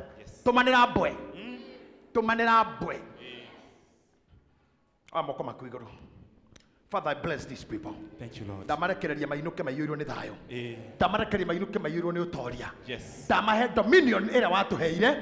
tũmanĩra mbwe amoko maku igũrũ Father, I bless these people. Thank you, Lord. Ndamarekereria mainũke maiyũirwo nĩ thayũ. Eh. Ndamarekereria mainũke maiyũirwo nĩ ũtoria. Yes. Ndamahe dominion ĩrĩa watũheire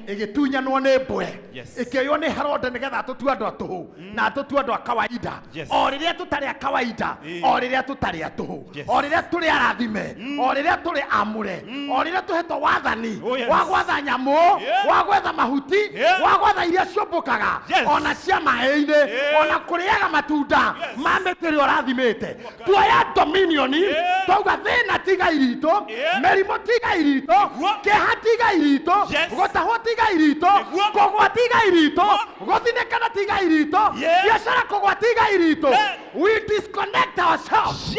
ĩgĩtunyanwo nĩ mbwe. Yes. Ĩkĩoywo nĩ Herode nĩgetha tũtue andũ a tũhũ na tũtue andũ a kawaida. Yes. O rĩrĩa tũtarĩ a kawaida, o rĩrĩa tũtarĩ a tũhũ, o rĩrĩa tũrĩ arathime, o rĩrĩa tũrĩ amũre, o rĩrĩa tũhetwo wathani wa gwatha nyamũ, wa gwetha mahuti, wa gwatha iria ciũmbũkaga, ona cia maĩ-inĩ, ona kũrĩaga matunda mĩtĩrĩ ũrathimĩte tuoya dominioni twauga thĩna tiga iritũ mĩrimũ tiga iritũ kĩeha tiga iritũ gũtahwo tiga iritũ kũgwa tiga iritũ gũthinĩkana tiga iritũ biacara kũgwa tiga iritũ we disconnect ourselves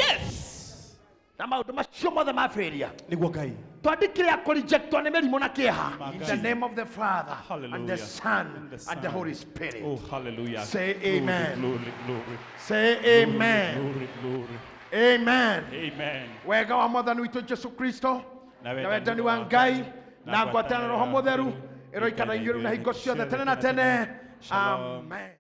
na maũndũ macio mothe ma failure nĩguo Ngai twandĩkire ya kũrejectwo nĩ mĩrimũ na kĩeha in the name of the Father and the Son and the Holy Spirit. Oh, hallelujah. Say amen. Glory, glory. Say amen. Glory, glory. Amen. Amen. Wega wa Mwathani witũ Jesu Kristo na wendani wa Ngai na ngwatanĩro Roho Mũtheru ĩroikara inyuĩ na hingo ciothe tene na tene. Amen.